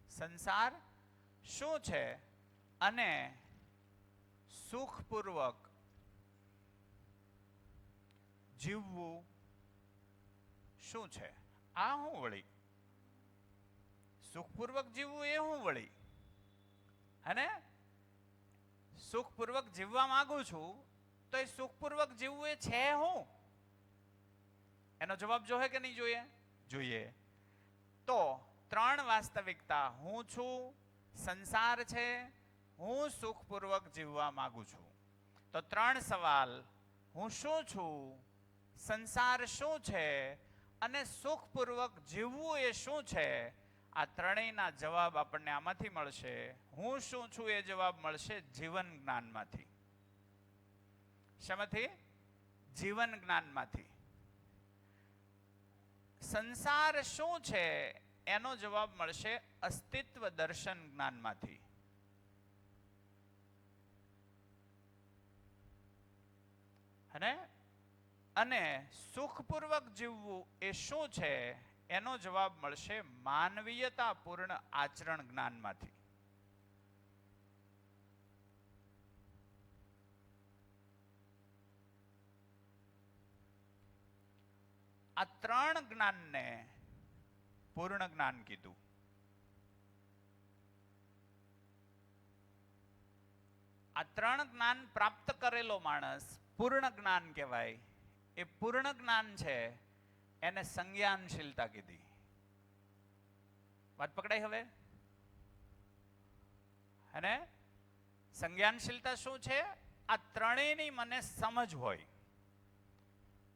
સંસાર શું છે? અને સુખપૂર્વક જીવવું શું છે? આ હું વળી? સુખપૂર્વક જીવવું એ હું વળી? અને સુખપૂર્વક જીવવા માંગુ છું તો એ સુખપૂર્વક જીવવું એ છે હું? એનો જવાબ જોઈએ કે નહીં જોઈએ? જોઈએ. તો 3 વાસ્તવિકતા, હું છું, સંસાર છે, હું સુખપૂર્વક જીવવા માંગુ છું. તો 3 સવાલ, હું શું છું, સંસાર શું છે અને સુખપૂર્વક જીવવું એ શું છે? આ ત્રણેયના જવાબ આપણને આમાંથી મળશે. હું શું છું એ જવાબ મળશે જીવન જ્ઞાનમાંથી. શામાંથી? જીવન જ્ઞાનમાંથી. સંસાર શું છે એનો જવાબ મળશે અસ્તિત્વ દર્શન જ્ઞાનમાંથી. અને સુખપૂર્વક જીવવું એ શું છે એનો જવાબ મળશે માનવીયતાપૂર્ણ આચરણ જ્ઞાનમાંથી. આ 3 જ્ઞાનને પૂર્ણ જ્ઞાન કીધું. આ 3 જ્ઞાન પ્રાપ્ત કરેલો માણસ પૂર્ણ જ્ઞાન કહેવાય. એ પૂર્ણ જ્ઞાન છે એને સંજ્ઞાનશીલતા કીધી. વાત પકડાઈ હવે? અને સંજ્ઞાનશીલતા શું છે? આ ત્રણેયની મને સમજ હોય.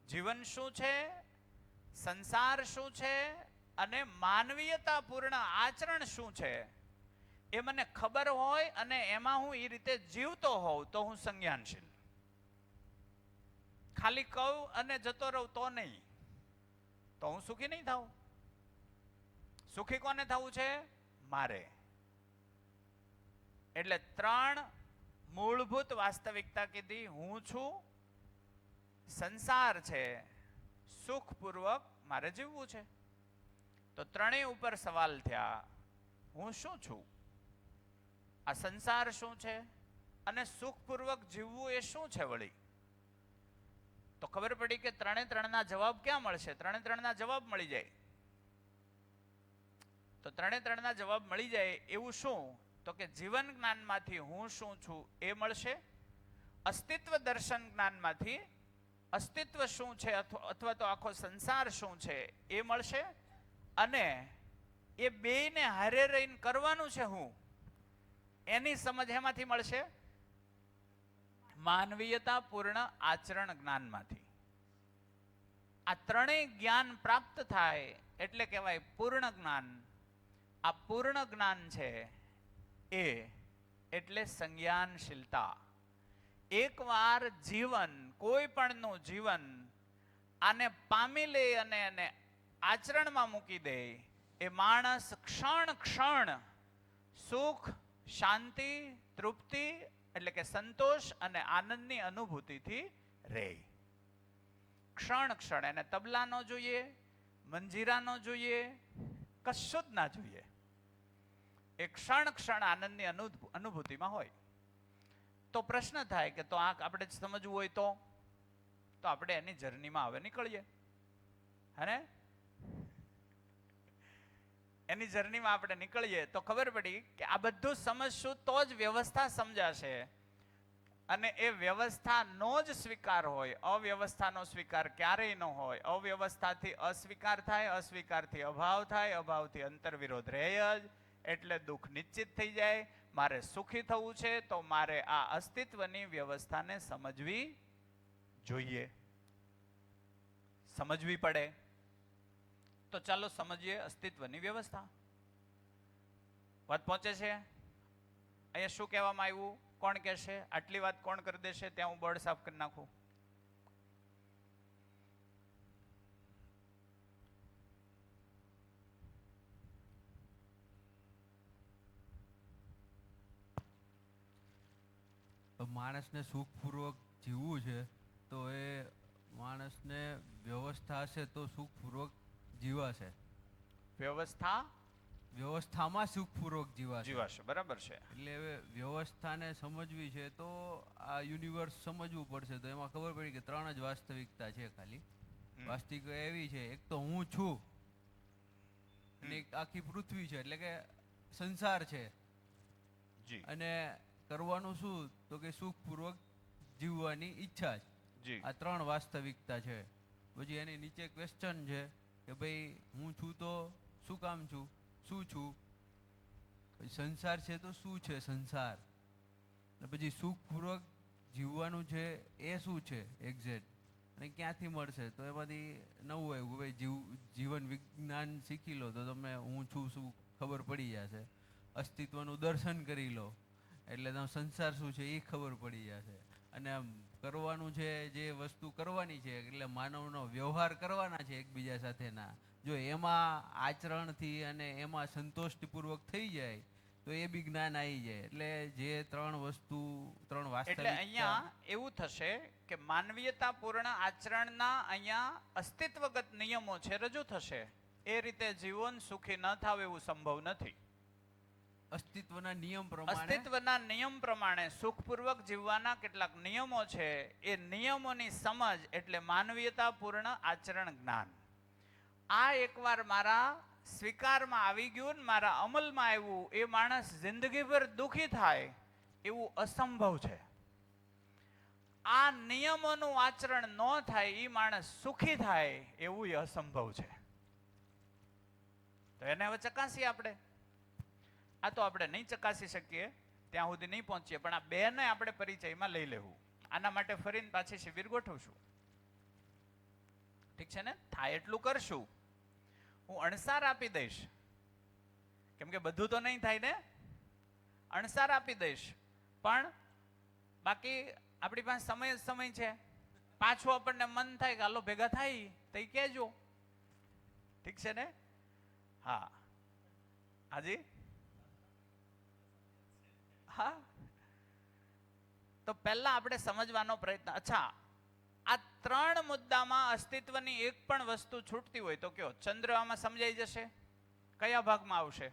જીવન શું છે, સંસાર શું છે અને માનવીયતાપૂર્ણ આચરણ શું છે એ મને ખબર હોય અને એમાં હું એ રીતે જીવતો હોઉં તો હું સંજ્ઞાનશીલ. ખાલી કહું અને જતો રહું તો નહીં, તો હું સુખી નહીં થાઉં. સુખી કોને થવું છે? મારે. એટલે 3 મૂળભૂત વાસ્તવિકતા કીધી. હું છું, સંસાર છે, સુખપૂર્વક મારે જીવવું છે. તો ત્રણેય ઉપર સવાલ થયા. હું શું છું? આ સંસાર શું છે? અને સુખપૂર્વક જીવવું એ શું છે વળી? તો ખબર પડી કે 3 જવાબ ક્યાં મળશે? 3 જવાબ મળી જાય. તો 3 જવાબ મળી જાય એવું શું? તો કે જીવન જ્ઞાનમાંથી હું શું છું એ મળશે. અસ્તિત્વ દર્શન જ્ઞાનમાંથી અસ્તિત્વ શું છે અથવા તો આખો સંસાર શું છે એ મળશે. અને એ બેયને હારે રહીને કરવાનું છે હું, એની સમજ એમાંથી મળશે. માનવીયતા પૂર્ણ આચરણ જ્ઞાનમાંથી. આ ત્રણેય જ્ઞાન પ્રાપ્ત થાય એટલે કહેવાય પૂર્ણ જ્ઞાન. આ પૂર્ણ જ્ઞાન છે એ એટલે સંજ્ઞાનશીલતા. એકવાર જીવન, કોઈ પણનું જીવન આને પામી લે અને એને આચરણમાં મૂકી દે, એ માણસ ક્ષણ ક્ષણ સુખ, શાંતિ, તૃપ્તિ એટલે કે સંતોષ અને આનંદની અનુભૂતિથી રહે. ક્ષણ ક્ષણ. એને તબલા ન જોઈએ, મંજીરા ન જોઈએ, કશું જ ના જોઈએ. એ ક્ષણ ક્ષણ આનંદની અનુભૂતિમાં હોય. તો પ્રશ્ન થાય કે તો આ આપણે સમજવું હોય તો આપણે એની જર્નીમાં હવે નીકળીએ. હે? એની જર્નીમાં આપણે નીકળીએ તો ખબર પડી કે આ બધું સમજશું તો જ વ્યવસ્થા સમજાશે. અને એ વ્યવસ્થાનો જ સ્વીકાર હોય, અવ્યવસ્થાનો સ્વીકાર ક્યારેય ન હોય. અવ્યવસ્થાથી અસ્વીકાર થાય, અસ્વીકારથી અભાવ થાય, અભાવથી અંતર્વિરોધ રહે જ. એટલે દુઃખ નિશ્ચિત થઈ જાય. મારે સુખી થવું છે તો મારે આ અસ્તિત્વની વ્યવસ્થાને સમજવી જોઈએ, સમજવી પડે. તો ચાલો સમજીએ અસ્તિત્વની વ્યવસ્થા. વાત પહોંચે છે? અહીંયા શું કહેવામાં આવ્યું? કોણ કહેશે? આટલી વાત કોણ કરી દેશે? ત્યાં હું બોર્ડ સાફ કરી નાખું. માણસને સુખપૂર્વક જીવવું છે તો એ માણસને વ્યવસ્થા હશે તો સુખપૂર્વક જીવાશે. વ્યવસ્થામાં સુખપૂર્વક જીવાશે. બરાબર છે. એટલે હવે વ્યવસ્થાને સમજવી છે તો આ યુનિવર્સ સમજવું પડશે. તો એમાં ખબર પડી કે 3 જ વાસ્તવિકતા છે ખાલી. વાસ્તવિકતા એવી છે, એક તો હું છું અને એક આખી પૃથ્વી છે એટલે કે સંસાર છે. અને કરવાનું શું? તો કે સુખપૂર્વક જીવવાની ઈચ્છા જ. આ 3 વાસ્તવિકતા છે. પછી એની નીચે ક્વેશ્ચન છે કે ભાઈ હું છું તો શું કામ છું, શું છું? સંસાર છે તો શું છે સંસાર? પછી સુખપૂર્વક જીવવાનું છે એ શું છે એક્ઝેક્ટ, અને ક્યાંથી મળશે? તો એમાંથી નવું આવ્યું ભાઈ જીવન વિજ્ઞાન શીખી લો તો તમને હું છું શું ખબર પડી જશે. અસ્તિત્વનું દર્શન કરી લો એટલે તમે સંસાર શું છે એ ખબર પડી જશે. અને કરવાનું છે જે વસ્તુ કરવાની છે એટલે માનવનો વ્યવહાર કરવાના છે એકબીજા સાથેના, જો એમાં આચરણથી અને એમાં સંતોષપૂર્વક થઈ જાય તો એ બી જ્ઞાન આવી જાય. એટલે જે 3 વસ્તુ 3 વાસ્તવિકતા. એટલે અહીંયા એવું થશે કે માનવીયતા પૂર્ણ આચરણના અહીંયા અસ્તિત્વગત નિયમો છે રજૂ થશે. એ રીતે જીવન સુખી ન થાવ એવું સંભવ નથી. અસ્તિત્વના નિયમ પ્રમાણે સુખપૂર્વક જીવવાના કેટલાક નિયમો છે. એ નિયમોની સમજ એટલે માનવીયતા પૂર્ણ આચરણ જ્ઞાન. આ એકવાર મારા સ્વીકારમાં આવી ગયું ને મારા અમલમાં આવ્યું, એ માણસ જિંદગીભર દુઃખી થાય એવું અસંભવ છે. આ નિયમોનું આચરણ ન થાય એ માણસ સુખી થાય એવું એ અસંભવ છે. તો એને હવે ચકાસીએ આપણે. આ તો આપણે નહીં ચકાસી શકીએ, ત્યાં સુધી નહીં પહોંચીએ, પણ આ બેને આપણે પરિચયમાં લઈ લેવું. આના માટે ફરીને પાછી શિબિર ગોઠવશું. ઠીક છે ને? થાય એટલું કરશું. હું અણસાર આપી દઈશ, કેમ કે બધું તો નહીં થાય ને. અણસાર આપી દઈશ, પણ બાકી આપણી પાસે સમય જ સમય છે. પાછું આપણને મન થાય કે હાલો ભેગા થાય તો એ કહેજો. ઠીક છે ને? હા હાજી, હા. તો પહેલા આપણે સમજવાનો પ્રયત્ન. અચ્છા, આ 3 મુદ્દામાં અસ્તિત્વની એક પણ વસ્તુ છૂટતી હોય તો કયો? ચંદ્રમાં સમજાઈ જશે. કયા ભાગમાં આવશે?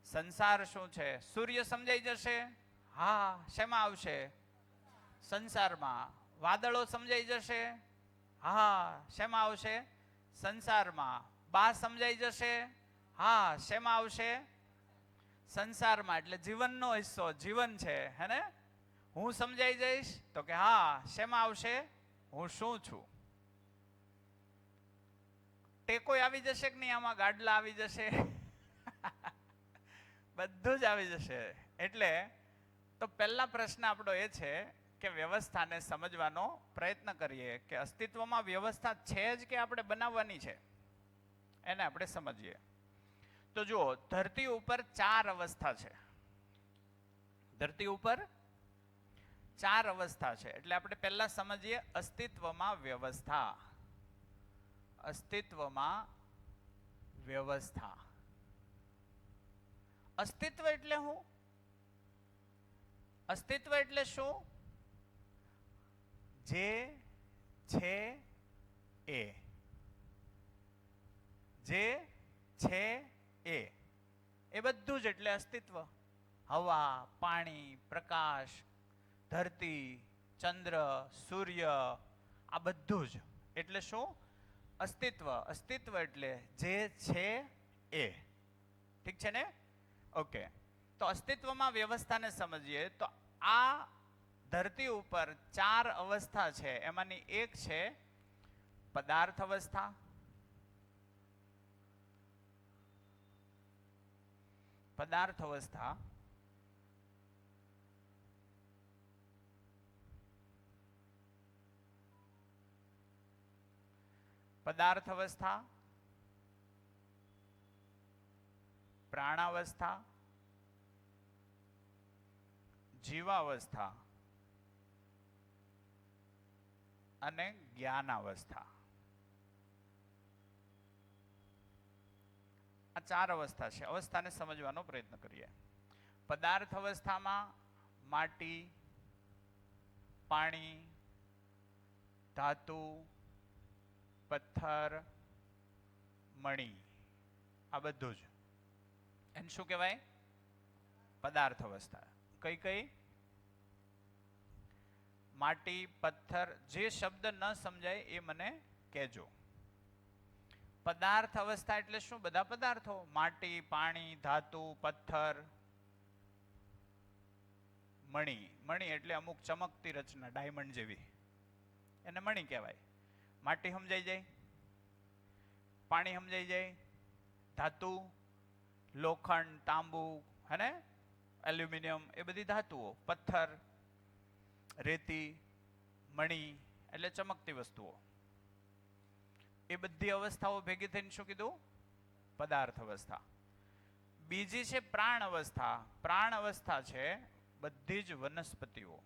સંસાર શું છે? સૂર્ય સમજાઈ જશે. હા, શેમાં આવશે? સંસારમાં. વાદળો સમજાઈ જશે. હા, શેમાં આવશે? સંસારમાં. બા સમજાઈ જશે. હા, શેમાં આવશે? સંસારમાં. એટલે જીવનનો હિસ્સો જીવન છે, હે ને? હું સમજાઈ જઈશ તો કે હા, શેમાં આવશે? હું શું છું. ટેકો આવી જશે કે નહીં? આમાં ગાડલા આવી જશે. બધું જ આવી જશે. એટલે તો પહેલા પ્રશ્ન આપણો એ છે કે વ્યવસ્થાને સમજવાનો પ્રયત્ન કરીએ કે અસ્તિત્વમાં વ્યવસ્થા છે જ કે આપણે બનાવવાની છે, એને આપણે સમજીએ. તો જુઓ, ધરતી ઉપર 4 અવસ્થા છે. ધરતી ઉપર 4 અવસ્થા છે. એટલે આપણે પહેલા સમજીએ અસ્તિત્વમાં વ્યવસ્થા. અસ્તિત્વમાં વ્યવસ્થા. અસ્તિત્વ એટલે શું? અસ્તિત્વ એટલે શું? જે છે એ. જે છે એ બધું જ એટલે અસ્તિત્વ. હવા, પાણી, પ્રકાશ, ધરતી, ચંદ્ર, સૂર્ય, આ બધું જ એટલે શું? અસ્તિત્વ. અસ્તિત્વ એટલે જે છે એ. ઠીક છે ને? ઓકે. તો અસ્તિત્વમાં વ્યવસ્થાને સમજીએ તો આ ધરતી ઉપર 4 અવસ્થા છે. એમાંની એક છે પદાર્થ અવસ્થા. પદાર્થ અવસ્થા. પદાર્થ અવસ્થા, પ્રાણાવસ્થા, જીવાવસ્થા અને જ્ઞાનાવસ્થા. આ 4 અવસ્થા છે. અવસ્થાને સમજવાનો પ્રયત્ન કરીએ. પદાર્થ અવસ્થામાં માટી, પાણી, ધાતુ, પથ્થર, મણી, આ બધું જ એને શું કહેવાય? પદાર્થ અવસ્થા. કઈ કઈ? માટી, પથ્થર. જે શબ્દ ન સમજાય એ મને કહેજો. પદાર્થ અવસ્થા એટલે શું? બધા પદાર્થો. માટી, પાણી, ધાતુ, પથ્થર, મણી. મણી એટલે અમુક ચમકતી રચના, ડાયમંડ જેવી, એને મણી કહેવાય. માટી સમજાઈ જાય, પાણી સમજાઈ જાય, ધાતુ લોખંડ, તાંબુ, હે ને, એલ્યુમિનિયમ, એ બધી ધાતુઓ. પથ્થર, રેતી, મણી એટલે ચમકતી વસ્તુઓ. એ બધી અવસ્થાઓ ભેગી થઈને શું કીધું? પદાર્થ અવસ્થા. બીજી છે પ્રાણ અવસ્થા. પ્રાણ અવસ્થા છે બધી જ વનસ્પતિઓ.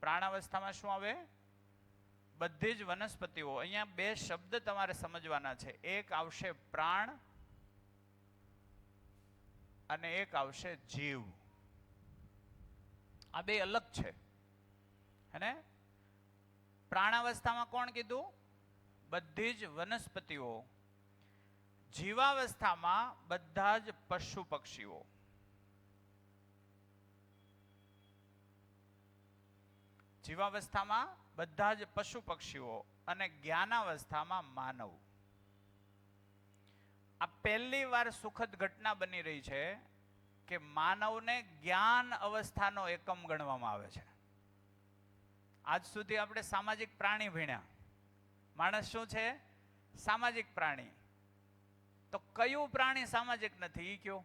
પ્રાણ અવસ્થામાં શું આવે? બધી જ વનસ્પતિઓ. અહીંયા 2 શબ્દ તમારે સમજવાના છે. એક આવશે પ્રાણ અને એક આવશે જીવ. આ 2 અલગ છે, હે ને? પ્રાણાવસ્થામાં કોણ કીધું? બધી જ વનસ્પતિઓ. જીવાવસ્થામાં બધા જ પશુ પક્ષીઓ. જીવાવસ્થામાં બધા જ પશુ પક્ષીઓ અને જ્ઞાનાવસ્થામાં માનવ. આ પહેલી વાર સુખદ ઘટના બની રહી છે કે માનવને જ્ઞાન અવસ્થાનો એકમ ગણવામાં આવે છે. આજ સુધી આપણે સામાજિક પ્રાણી ભણ્યા. માણસ શું છે? સામાજિક પ્રાણી. તો કયું પ્રાણી સામાજિક નથી ઈ કયો?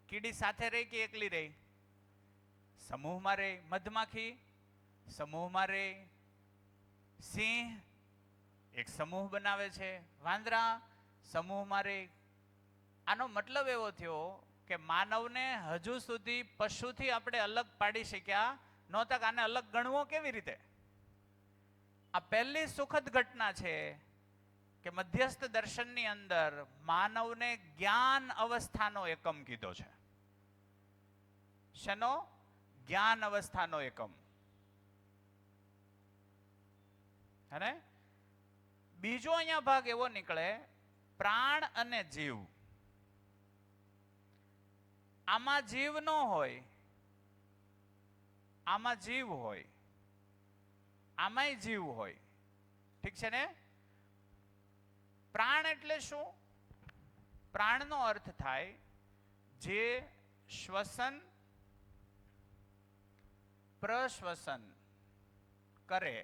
કીડી સાથે રહી કે એકલી રહી? સમૂહમાં રહી. મધમાખી સમૂહમાં રહી. સિંહ એક સમૂહ બનાવે છે. વાંદરા સમૂહમાં રહી. આનો મતલબ એવો થયો કે માનવને હજુ સુધી પશુથી આપણે અલગ પાડી શક્યા નહોતા કે આને અલગ ગણવો કેવી રીતે? આ પહેલી સુખદ ઘટના છે કે મધ્યસ્થ દર્શનની અંદર માનવને જ્ઞાન અવસ્થાનો એકમ કીધો છે. શેનો? જ્ઞાન અવસ્થાનો એકમ. અને બીજો અહીંયા ભાગ એવો નીકળે, પ્રાણ અને જીવ. આમાં જીવ ન હોય, આમાં જીવ હોય, આમાંય જીવ હોય. ઠીક છે ને? પ્રાણ એટલે શું? પ્રાણનો અર્થ થાય જે શ્વસન પ્રશ્વસન કરે,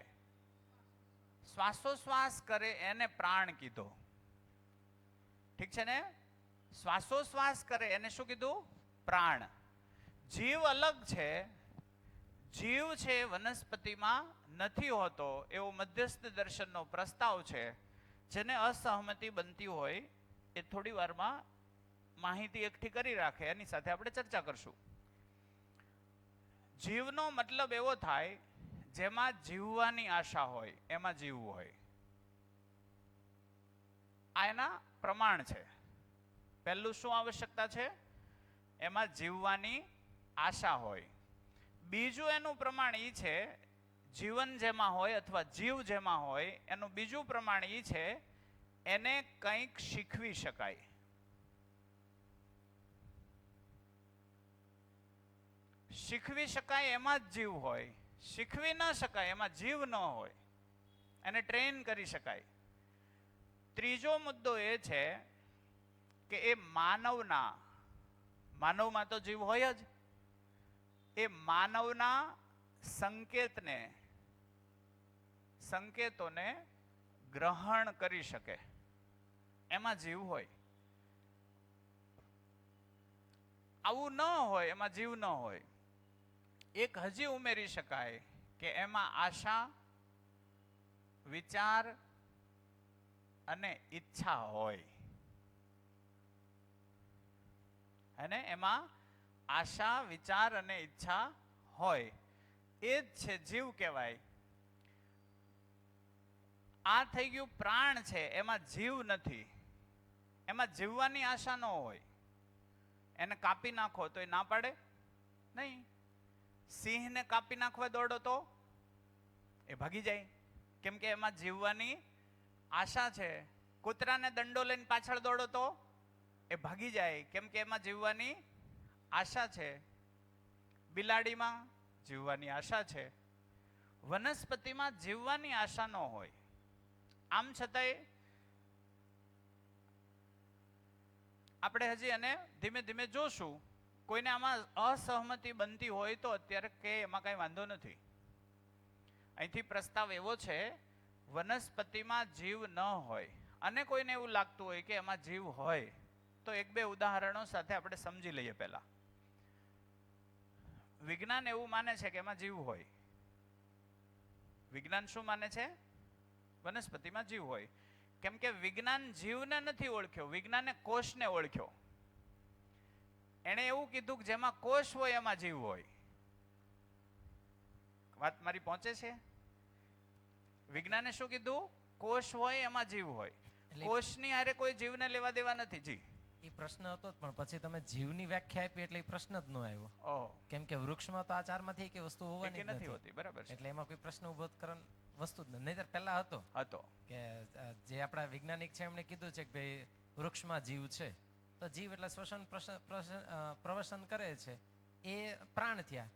શ્વાસોશ્વાસ કરે, એને પ્રાણ કીધો. ઠીક છે ને? શ્વાસોશ્વાસ કરે એને શું કીધું? પ્રાણ. જીવ અલગ છે. જીવ છે વનસ્પતિમાં નથી હોતો એવો મધ્યસ્થ દર્શનનો પ્રસ્તાવ છે. જેને અસહમતિ બનતી હોય એ થોડી વારમાં માહિતી એકઠી કરી રાખે, એની સાથે આપણે ચર્ચા કરશું. જીવનો મતલબ એવો થાય જેમાં જીવવાની આશા હોય, એમાં જીવવું હોય. આ એના પ્રમાણ છે. પહેલું શું આવશ્યકતા છે? એમાં જીવવાની આશા હોય. બીજું એનું પ્રમાણ એ છે, જીવન જેમાં હોય અથવા જીવ જેમાં હોય એનું બીજું પ્રમાણ એ છે, એને કંઈક શીખવી શકાય. શીખવી શકાય એમાં જ જીવ હોય. શીખવી ન શકાય એમાં જીવ ન હોય. એને ટ્રેન કરી શકાય. ત્રીજો મુદ્દો એ છે કે એ માનવમાં તો જીવ હોય જ, એ માનવના સંકેતોને ગ્રહણ કરી શકે, એમાં જીવ હોય. આવું ન હોય, એમાં જીવ ન હોય. એક હજી ઉમેરી શકાય કે એમાં આશા, વિચાર અને ઈચ્છા હોય. અને એમાં આશા, વિચાર અને ઈચ્છા હોય. એ જ છે જીવ કહેવાય. આ થઈ ગયું પ્રાણ છે, એમાં જીવ નથી. એમાં જીવવાની આશા ન હોય. એને કાપી નાખો તો એ ના પાડે નહીં. સિંહને કાપી નાખવા દોડો તો એ ભાગી જાય, કેમ કે એમાં જીવવાની આશા છે. કૂતરાને દંડો લઈને પાછળ દોડો તો એ ભાગી જાય, કેમ કે એમાં જીવવાની આશા છે. બિલાડીમાં જીવવાની આશા છે. વનસ્પતિમાં જીવવાની આશા ન હોય. આમ છતાંય આપણે હજી એને ધીમે ધીમે જોશું. કોઈને આમાં અસહમતિ બનતી હોય તો અત્યારે કે એમાં કઈ વાંધો નથી. અહીંથી પ્રસ્તાવ એવો છે, વનસ્પતિમાં જીવ ન હોય અને કોઈને એવું લાગતું હોય કે એમાં જીવ હોય તો એક બે ઉદાહરણો સાથે આપણે સમજી લઈએ. પહેલા વિજ્ઞાન એવું માને છે કે એમાં જીવ હોય. વિજ્ઞાન શું માને છે? વનસ્પતિમાં જીવ હોય. કેમ કે વિજ્ઞાન જીવને નથી ઓળખ્યો, વિજ્ઞાને કોષને ઓળખ્યો. એણે એવું કીધું કે જેમાં કોષ હોય એમાં જીવ હોય. વાત મારી પહોંચે છે? વિજ્ઞાને શું કીધું? કોષ હોય એમાં જીવ હોય. કોષની હારે કોઈ જીવને લેવા દેવા નથી. જી, એ પ્રશ્ન હતો પણ પછી તમે જીવની વ્યાખ્યા આપી એટલે એ પ્રશ્ન જ ન આવ્યો. કેમ કે વૃક્ષમાં તો આ ચારમાંથી એક વસ્તુ હોવાની નથી હોતી. બરાબર છે. એટલે એમાં કોઈ પ્રશ્ન ઉભો કરવાની વસ્તુ જ નથી. નહીંતર પહેલા હતો કે જે આપણા વૈજ્ઞાનિક છે એમણે કીધું છે કે ભાઈ વૃક્ષમાં જીવ છે, તો જીવ એટલે શ્વસન પ્રવસન કરે છે, એ પ્રાણ થયા.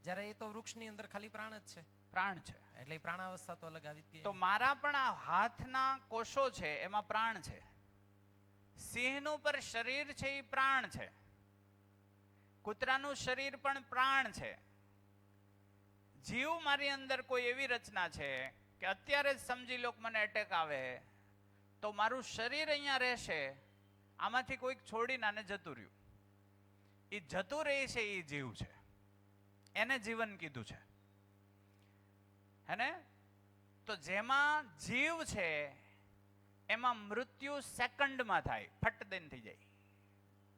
જ્યારે એ તો વૃક્ષની અંદર ખાલી પ્રાણ જ છે. પ્રાણ છે એટલે પ્રાણાવસ્થા તો અલગ આવી ગઈ. તો મારા પણ આ હાથના કોષો છે એમાં પ્રાણ છે. સિંહનું પર શરીર છે એ પ્રાણ છે. કૂતરાનું શરીર પણ પ્રાણ છે. જીવ મારી અંદર કોઈ એવી રચના છે કે અત્યારે જ સમજી લો કે મને એટેક આવે તો મારું શરીર અહીંયા રહેશે, આમાંથી કોઈક છોડીને આને જતું રહ્યું. એ જતું રહે છે એ જીવ છે, એને જીવન કીધું છે. હેને? તો જેમાં જીવ છે એમાં મૃત્યુ સેકન્ડમાં થાય, ફટ દઈને થઈ જાય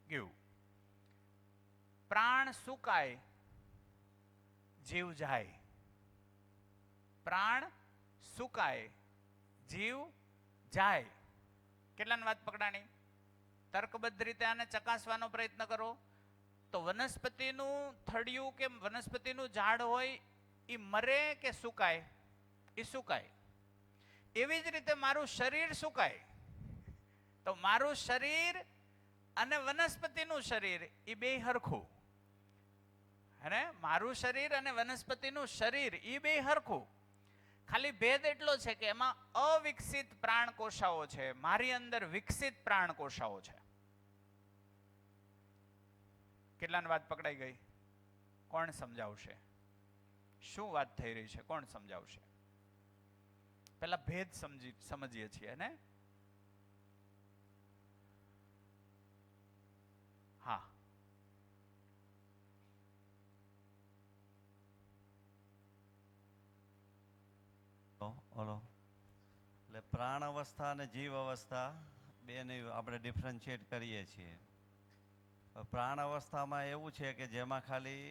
ગયું. પ્રાણ સુકાય, જીવ જાય. પ્રાણ સુકાય, જીવ જાય. કેટલાની વાત પકડાણી? તર્કબદ્ધ રીતે આને ચકાસવાનો પ્રયત્ન કરો તો વનસ્પતિનું થડિયું કે વનસ્પતિનું ઝાડ હોય એ મરે કે સુકાય? એ સુકાય. એવી જ રીતે મારું શરીર સુકાય. તો મારું શરીર અને વનસ્પતિનું શરીર એ બે હરખું. હે? મારું શરીર અને વનસ્પતિનું શરીર એ બે હરખું. ખાલી ભેદ એટલો છે કે એમાં અવિકસિત પ્રાણ કોષાઓ છે, મારી અંદર વિકસિત પ્રાણ કોષાઓ છે. કેટલાની વાત પકડાઈ ગઈ? કોણ સમજાવશે? શું વાત થઈ રહી છે? કોણ સમજાવશે? પેલા ભેદ સમજીએ છીએ ને? હા, ઓલો એટલે પ્રાણ અવસ્થા અને જીવ અવસ્થા બેને આપણે ડિફરન્શિએટ કરીએ છીએ. પ્રાણ અવસ્થામાં એવું છે કે જેમાં ખાલી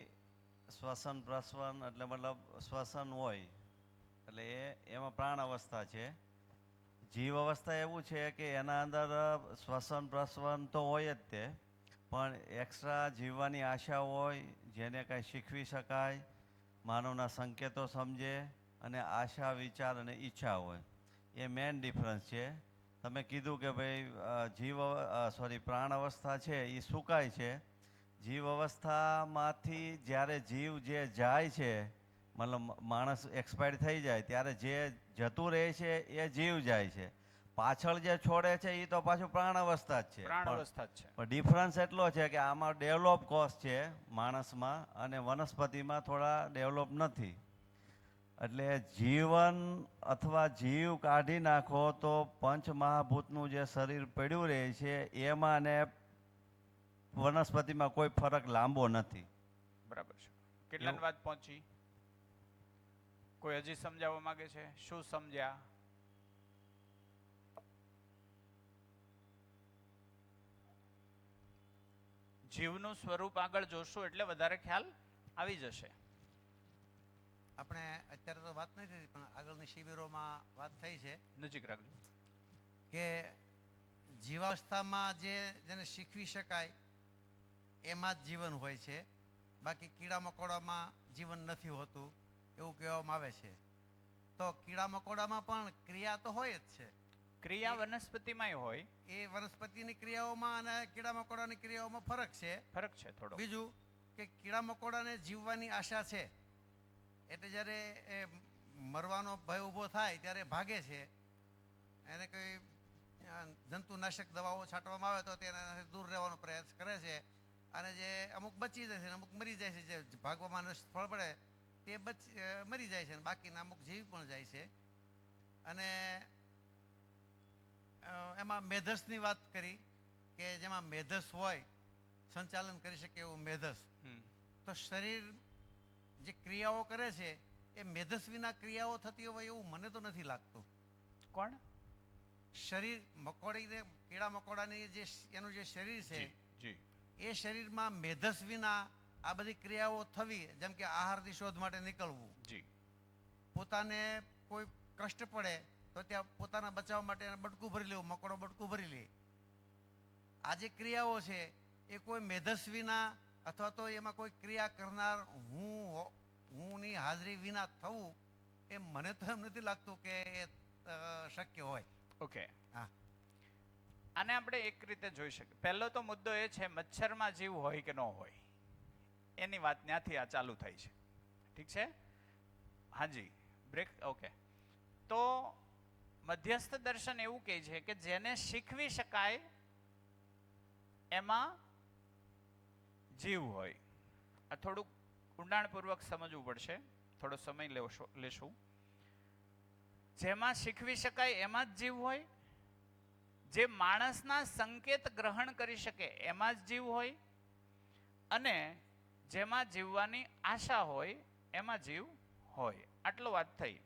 શ્વસન પ્રશ્વસન એટલે મતલબ શ્વસન હોય એટલે એમાં પ્રાણ અવસ્થા છે. જીવ અવસ્થા એવું છે કે એના અંદર શ્વસન પ્રશ્વસન તો હોય જ તે, પણ એક્સ્ટ્રા જીવવાની આશા હોય, જેને કાંઈ શીખવી શકાય, માનવના સંકેતો સમજે અને આશા, વિચાર અને ઈચ્છા હોય. એ મેઇન ડિફરન્સ છે. તમે કીધું કે ભાઈ પ્રાણ અવસ્થા છે એ સુકાય છે. જીવ અવસ્થામાંથી જ્યારે જીવ જે જાય છે, મતલબ માણસ એક્સપાયર થઈ જાય ત્યારે જે જતું રહે છે એ જીવ જાય છે. પાછળ જે છોડે છે એ તો પાછું પ્રાણ અવસ્થા જ છે. પણ ડિફરન્સ એટલો છે કે આમાં ડેવલપ કોષ છે માણસમાં અને વનસ્પતિમાં થોડા ડેવલપ નથી. એટલે જીવન અથવા જીવ કાઢી નાખો તો પંચમહાભૂતનું જે શરીર પડ્યું રહે છે એમાં ને વનસ્પતિમાં કોઈ ફરક લાંબો નથી. બરાબર છે. કેટલાની વાત પહોંચી? કોઈ હજી સમજાવવા માંગે છે? શું સમજ્યા? જીવનું સ્વરૂપ આગળ જોશું એટલે વધારે ખ્યાલ આવી જશે. આપણે અત્યારે તો વાત નથી થઈ પણ આગળની શિબિરોમાં વાત થઈ છે. નજીક રાખજો. કે જીવાવસ્થામાં જેને શીખવી શકાય એમાં જ જીવન હોય છે, બાકી કીડા મકોડામાં જીવન નથી હોતું એવું કહેવામાં આવે છે. તો કીડા મકોડામાં પણ ક્રિયા તો હોય જ છે. ક્રિયા વનસ્પતિમાંય હોય. એ વનસ્પતિની ક્રિયાઓમાં અને કીડા મકોડાની ક્રિયાઓમાં ફરક છે. ફરક છે થોડો. બીજું કે કીડા મકોડાને જીવવાની આશા છે, એટલે જ્યારે એ મરવાનો ભય ઊભો થાય ત્યારે ભાગે છે. એને કોઈ જંતુનાશક દવાઓ છાંટવામાં આવે તો તેનાથી દૂર રહેવાનો પ્રયાસ કરે છે. અને જે અમુક બચી જાય છે, અમુક મરી જાય છે, જે ભાગવામાં નિષ્ફળ પડે તે મરી જાય છે, બાકીના અમુક જીવી પણ જાય છે. અને એમાં મેધસની વાત કરી કે જેમાં મેધસ હોય, સંચાલન કરી શકે એવું મેધસ. તો શરીર જે ક્રિયાઓ કરે છે એ મેધસ વિના ક્રિયાઓ થતી હોય એવું મને તો નથી લાગતું. કોણ? શરીર મકોડીને કીડા મકોડાની જે એનું જે શરીર છે એ શરીરમાં મેધસ વિના આ બધી ક્રિયાઓ થવી, જેમ કે આહારની શોધ માટે નીકળવું, પોતાને કોઈ કષ્ટ પડે તો ત્યાં પોતાના બચાવ માટે એને બટકું ભરી લેવું, મકોડો બટકું ભરી લે. આ જે ક્રિયાઓ છે એ કોઈ મેધસ વિના અથવા તો એમાં કોઈ ક્રિયા કરનાર હુંની હાજરી વિના થવું એ મને તો એમ નથી લાગતું કે એ શક્ય હોય. ઓકે, હા, આને આપણે એક રીતે જોઈ શકીએ. પહેલો તો મુદ્દો એ છે મચ્છરમાં જીવ હોય કે ન હોય, એની વાત ત્યાંથી આ ચાલુ થઈ છે. ઠીક છે? હાજી, બ્રેક. ઓકે, તો મધ્યસ્થ દર્શન એવું કહે છે કે જેને શીખવી શકાય એમાં જીવ હોય. આ થોડુંક ઊંડાણપૂર્વક સમજવું પડશે, થોડો સમય લેશું. જેમાં શીખવી શકાય એમાં જ જીવ હોય, જે માણસના સંકેત ગ્રહણ કરી શકે એમાં જ જીવ હોય, અને જેમાં જીવવાની આશા હોય એમાં જીવ હોય. આટલો વાત થઈ.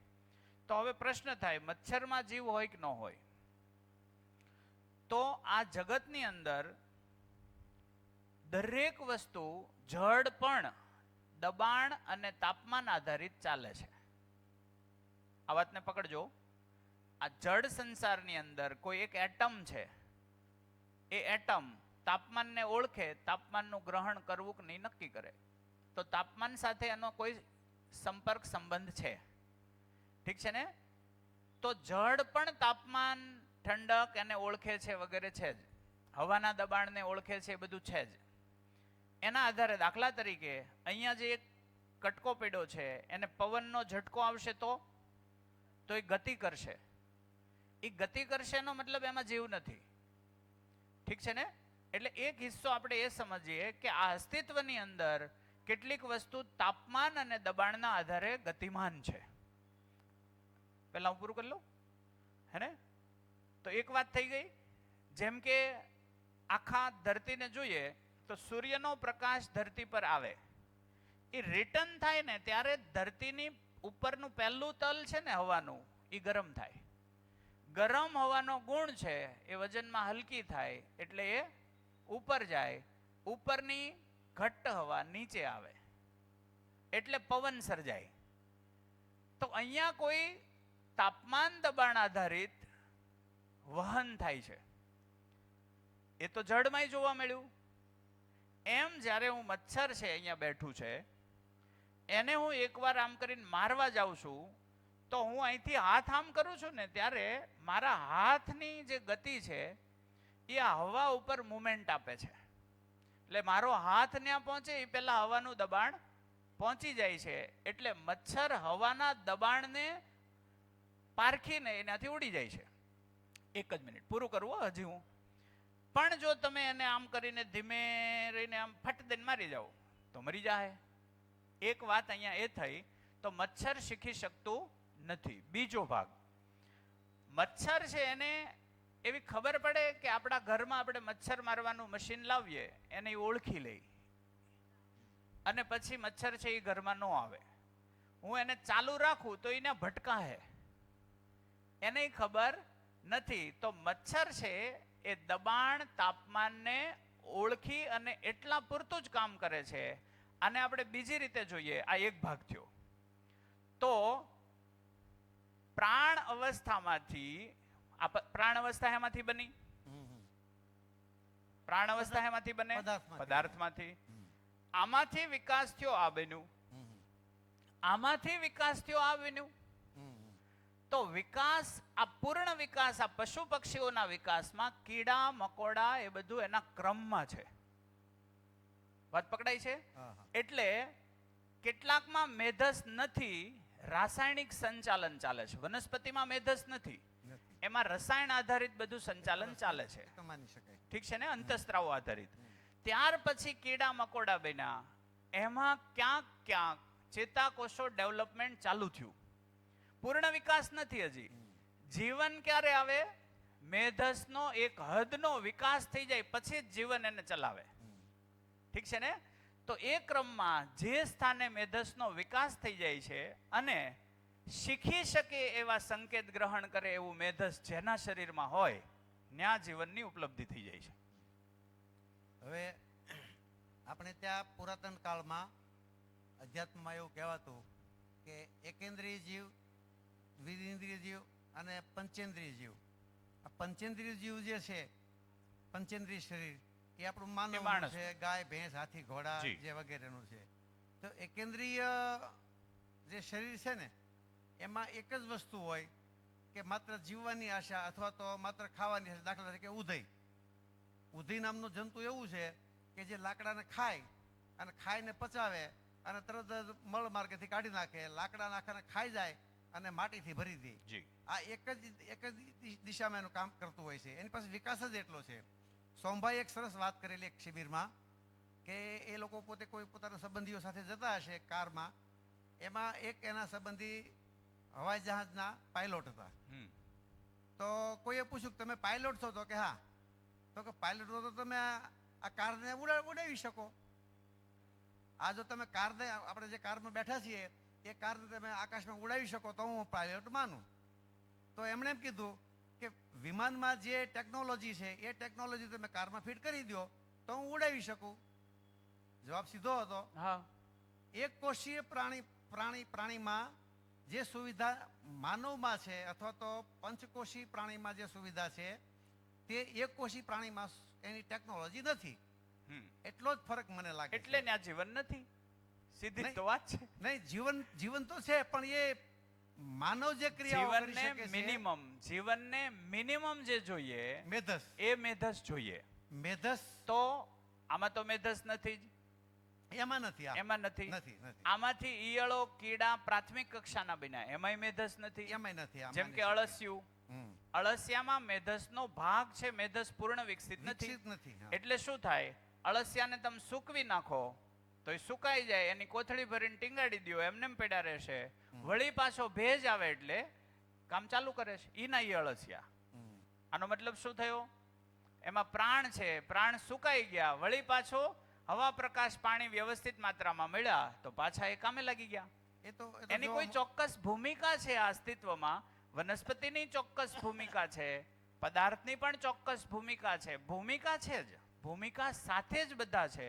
તો હવે પ્રશ્ન થાય, મચ્છરમાં જીવ હોય કે ન હોય? તો આ જગતની અંદર દરેક વસ્તુ જડ પણ દબાણ અને તાપમાન આધારિત ચાલે છે. આ વાતને પકડજો. આ જડ સંસારની અંદર કોઈ એક એટમ છે, એ એટમ તાપમાનને ઓળખે, તાપમાનનું ગ્રહણ કરવું કે નહીં નક્કી કરે. તો તાપમાન સાથે એનો કોઈ સંપર્ક સંબંધ છે, ઠીક છે ને? તો જડ પણ તાપમાન, ઠંડક એને ઓળખે છે વગેરે છે જ, હવાના દબાણને ઓળખે છે, એ બધું છે જ. એના આધારે દાખલા તરીકે અહીંયા જે એક કટકો પડ્યો છે, એને પવનનો ઝટકો આવશે તો એ ગતિ કરશે. એ ગતિ કરશે એનો મતલબ એમાં જીવ નથી, ઠીક છે ને? એટલે એક હિસ્સો આપણે એ સમજીએ કે આ અસ્તિત્વની અંદર કેટલીક વસ્તુ તાપમાન અને દબાણના આધારે ગતિમાન છે. પહેલા હું પૂરું કરી લઉં, હે ને? તો એક વાત થઈ ગઈ. જેમ કે આખા ધરતીને જોઈએ તો સૂર્યનો પ્રકાશ ધરતી પર આવે, એ રિટર્ન થાય ને ત્યારે ધરતીની ઉપરનું પહેલું તલ છે ને હવાનું, એ ગરમ થાય. ગરમ હવાનો ગુણ છે એ વજનમાં હલકી થાય એટલે એ ઉપર જાય. ઉપરની ઘટ્ટ હવા નીચે આવે એટલે પવન સર્જાય. તો અહીંયા કોઈ તાપમાન દબાણ આધારિત વહન થાય છે, એ તો જડમાંય જોવા મળ્યું. એમ જ્યારે હું મચ્છર છે અહીંયા બેઠું છે, એને હું એકવાર આમ કરીને મારવા જાઉં છું, તો હું અહીંથી હાથ આમ કરું છું ને ત્યારે મારા હાથની જે ગતિ છે એ આ હવા ઉપર મુમેન્ટ આપે છે. એટલે મારો હાથ ત્યાં પહોંચે એ પહેલા હવાનું દબાણ પહોંચી જાય છે. એટલે મચ્છર હવાના દબાણને પારખીને એનાથી ઉડી જાય છે. એક જ મિનિટ પૂરું કરવું હજી હું. પણ જો તમે એને આમ કરીને ધીમે રહીને આમ ફટ દઈને મારી જાઓ તો મરી જાય. એક વાત અહીંયા એ થઈ. તો મચ્છર શીખી શકતું નથી. બીજો ભાગ, મચ્છર છે એને એવી ખબર પડે કે આપણા ઘરમાં આપણે મચ્છર મારવાનું મશીન લાવીએ, એને ઓળખી લઈ અને પછી મચ્છર છે એ ઘરમાં ન આવે. હું એને ચાલુ રાખું તો એને ભટકાહે, એને ખબર નથી. તો મચ્છર છે એ દબાણ તાપમાનને ઓળખી અને એટલા પૂરતું જ કામ કરે છે. આને આપણે બીજી રીતે જોઈએ. આ એક ભાગ થયો. તો પ્રાણ અવસ્થામાંથી, પ્રાણ અવસ્થા એમાંથી બની, પ્રાણ અવસ્થા એમાંથી બને પદાર્થમાંથી. આમાંથી વિકાસ થયો આ બન્યું, આમાંથી વિકાસ થયો આ બન્યું. તો વિકાસ, આ પૂર્ણ વિકાસ, આ પશુ પક્ષીઓના વિકાસમાં કીડા મકોડા એ બધું એના ક્રમમાં છે. વાત પકડાય છે? એટલે કેટલાકમાં મેધસ નથી, રાસાયણિક સંચાલન ચાલે છે. વનસ્પતિમાં મેધસ નથી, એમાં રસાયણ આધારિત બધું સંચાલન ચાલે છે, ઠીક છે ને? અંતઃસ્ત્રાવો આધારિત. ત્યાર પછી કીડા મકોડા બન્યા, એમાં ક્યાંક ક્યાંક ચેતાકોષો ડેવલપમેન્ટ ચાલુ થયું. પૂર્ણ વિકાસ નથી હજી. જીવન ક્યારે આવે? મેધસનો એક હદનો વિકાસ થઈ જાય પછી જ જીવન એને ચલાવે, ઠીક છે ને? તો એ ક્રમમાં જે સ્થાને મેધસનો વિકાસ થઈ જાય છે અને શીખી શકે એવા સંકેત ગ્રહણ કરે એવું મેધસ જેના શરીરમાં હોય, ત્યાં જીવનની ઉપલબ્ધિ થઈ જાય છે. હવે આપણે ત્યાં પુરાતન કાળમાં અધ્યાત્મમાં એવું કહેવાતું કે એકેન્દ્રિય જીવ, દ્વિન્દ્રિય જીવ અને પંચેન્દ્રિય જીવ. આ પંચેન્દ્રિય જીવ જે છે, પંચેન્દ્રિય શરીર, એ આપણું માનવ છે, ગાય ભેંસ હાથી ઘોડા જે વગેરેનું છે. તો એકેન્દ્રિય જે શરીર છે ને, એમાં એક જ વસ્તુ હોય કે માત્ર જીવવાની આશા અથવા તો માત્ર ખાવાની આશા. દાખલા તરીકે ઉધઈ. ઉધઈ નામનું જંતુ એવું છે કે જે લાકડાને ખાય અને ખાઈને પચાવે અને તરત જ મળ માર્ગેથી કાઢી નાખે, લાકડા નાખાને ખાઈ જાય અને માટીથી ભરી દે. આ એક જ દિશામાં એનું કામ કરતું હોય છે. એની પાસે વિકાસ જ એટલો છે. સોમભાઈ એક સરસ વાત કરેલી એક શિબિરમાં કે એ લોકો પોતે કોઈ પોતાના સંબંધીઓ સાથે જતા હશે કારમાં, એમાં એક એના સંબંધી હવાઈ જહાજના પાયલોટ હતા. તો કોઈએ પૂછ્યું કે તમે પાયલોટ છો? તો કે હા. તો કે પાયલોટ છો તો તમે આ કારને ઉડાવી શકો. આ જો તમે કારને, આપણે જે કારમાં બેઠા છીએ એ કારને તમે આકાશમાં ઉડાવી શકો તો હું પાયલોટ માનું. તો એમણે એમ કીધું કે વિમાનમાં જે ટેકનોલોજી છે એ ટેકનોલોજી તમે કારમાં ફિટ કરી દો તો હું ઉડાવી શકું. જવાબ સીધો હતો. હા. એક કોષીય પ્રાણીમાં જે સુવિધા માનવમાં છે અથવા તો પંચકોશી પ્રાણીમાં જે સુવિધા છે તે એક કોશી પ્રાણીમાં એની ટેકનોલોજી નથી. એટલો જ ફરક મને લાગે. એટલે ને આ જીવન નથી. સીધી તો વાત છે. નહીં, જીવન તો છે, પણ એ માનવ જે ક્રિયાઓ કરી શકે છે, જીવનને મિનિમમ જે જોઈએ મેધસ, એ મેધસ જોઈએ. મેધસ તો આમાં તો મેધસ નથી જ. એમાં નથી. એમાં નથી. આમાંથી ઈયળો કીડા પ્રાથમિક કક્ષાના બન્યા, એમાંય મેધસ નથી. એમાંય નથી. જેમ કે અળસિયું, અળસિયામાં મેધસનો ભાગ છે, મેધસ પૂર્ણ વિકસિત નથી. એટલે શું થાય, અળસિયાને તમે સૂકવી નાખો તો એ સુકાઈ જાય, એની કોથળી ભરીને ટીંગાડી દો, એમને પડ્યા રહેશે. વળી પાછો ભેજ આવે એટલે કામ ચાલુ કરે છે. ઈ ના ઈ અળસિયા. આનો મતલબ શું થયો, એમાં પ્રાણ છે, પ્રાણ સુકાઈ ગયા, વળી પાછો હવા પ્રકાશ પાણી વ્યવસ્થિત માત્રામાં મળ્યા તો પાછા એ કામે લાગી ગયા. એની કોઈ ચોક્કસ ભૂમિકા છે આ અસ્તિત્વમાં. વનસ્પતિની ચોક્કસ ભૂમિકા છે, પદાર્થની પણ ચોક્કસ ભૂમિકા છે. ભૂમિકા છે જ, ભૂમિકા સાથે જ બધા છે.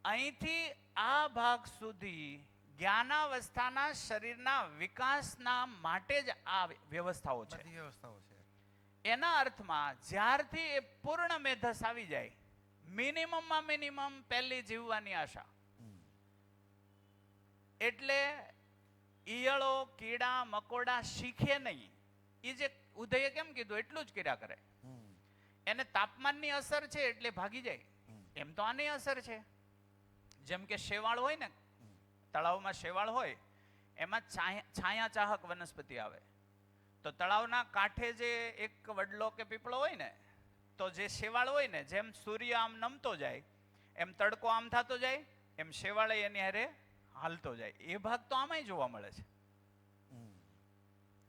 અહીંથી આ ભાગ સુધી જ્ઞાનાવસ્થાના શરીરના વિકાસના માટે જ આ વ્યવસ્થાઓ છે. એના અર્થમાં જ્યારથી એ પૂર્ણ મેધસ આવી જાય, મિનિમમમાં મિનિમમ પહેલી જીવવાની આશા. એટલે ઈયળો કીડા મકોડા શીખે નહીં. એ જે ઉદયે કેમ કીધું એટલું જ કર્યા કરે. એને તાપમાનની અસર છે એટલે ભાગી જાય. એમ તો આની અસર છે. જેમ કે શેવાળ હોય ને, તળાવમાં શેવાળ હોય, એમાં છાયા ચાહક વનસ્પતિ આવે. તો તળાવના કાંઠે જે એક વડલો કે પીપળો હોય ને, તો જે શેવાળ હોય ને, જેમ સૂર્ય આમ નમતો જાય એમ તડકો આમ થતો જાય, એમ શેવાળ એની હારે હાલતો જાય. એ ભાગ તો આમાંય જોવા મળે છે.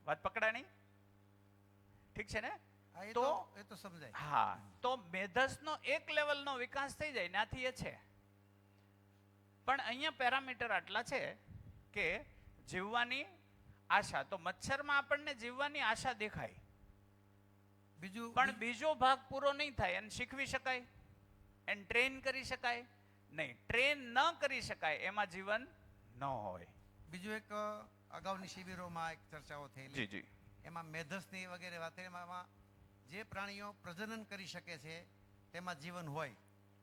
વાત પકડાણી? ઠીક છે ને? તો એ તો સમજાય. હા, તો મેધસનો એક લેવલનો વિકાસ થઈ જાય, ત્યાંથી એ છે. પણ અહીંયા પેરામીટર આટલા છે કે જીવવાની આશા. તો મચ્છરમાં આપણને જીવવાની આશા દેખાય, પણ બીજો ભાગ પૂરો નહીં થાય. એને શીખવી શકાય, એને ટ્રેન કરી શકાય નહીં. ટ્રેન ન કરી શકાય એમાં જીવન ન હોય. બીજું એક અગાઉની શિબિરોમાં એક ચર્ચાઓ થયેલી, એમાં મેધસની વગેરે વાત, એમાં જે પ્રાણીઓ પ્રજનન કરી શકે છે તેમાં જીવન હોય.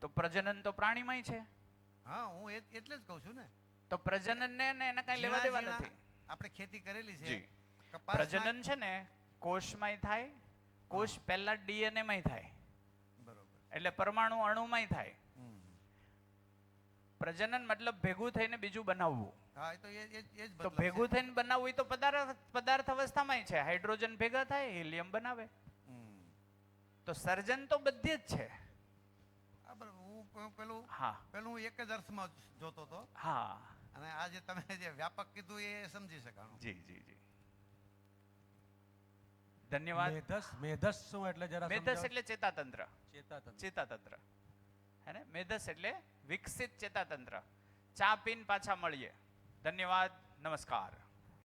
તો પ્રજનન તો પ્રાણીમાંય છે. હા, હું એટલે જ કહું છું ને. તો પ્રજનન ને એને કઈ લેવા દેવા નથી. આપણે ખેતી કરેલી છે. પ્રજનન છે ને કોષમાંય થાય, કોષ પહેલા ડીએનએ માં થાય, બરોબર, એટલે પરમાણુ અણુમાંય થાય. પ્રજનન મતલબ ભેગું થઈને બીજું બનાવવું. હા, તો એ જ તો ભેગું થઈને બનાવવું તો પદાર્થ અવસ્થામાં છે. હાઇડ્રોજન ભેગા થાય, હિલિયમ બનાવે. તો સર્જન તો બધી જ છે. પેલું હું એક જ અર્થમાં જોતો હતો. હા, અને આ જે તમે જે વ્યાપક કીધું એ સમજી શકાણું. જી. ધન્યવાદ. મેધસ શું એટલે જરા સમજાવો. મેધસ એટલે ચેતાતંત્ર. ચેતાતંત્ર હે ને? મેધસ એટલે વિકસિત ચેતાતંત્ર. ચા પીને પાછા મળીએ. ધન્યવાદ. નમસ્કાર.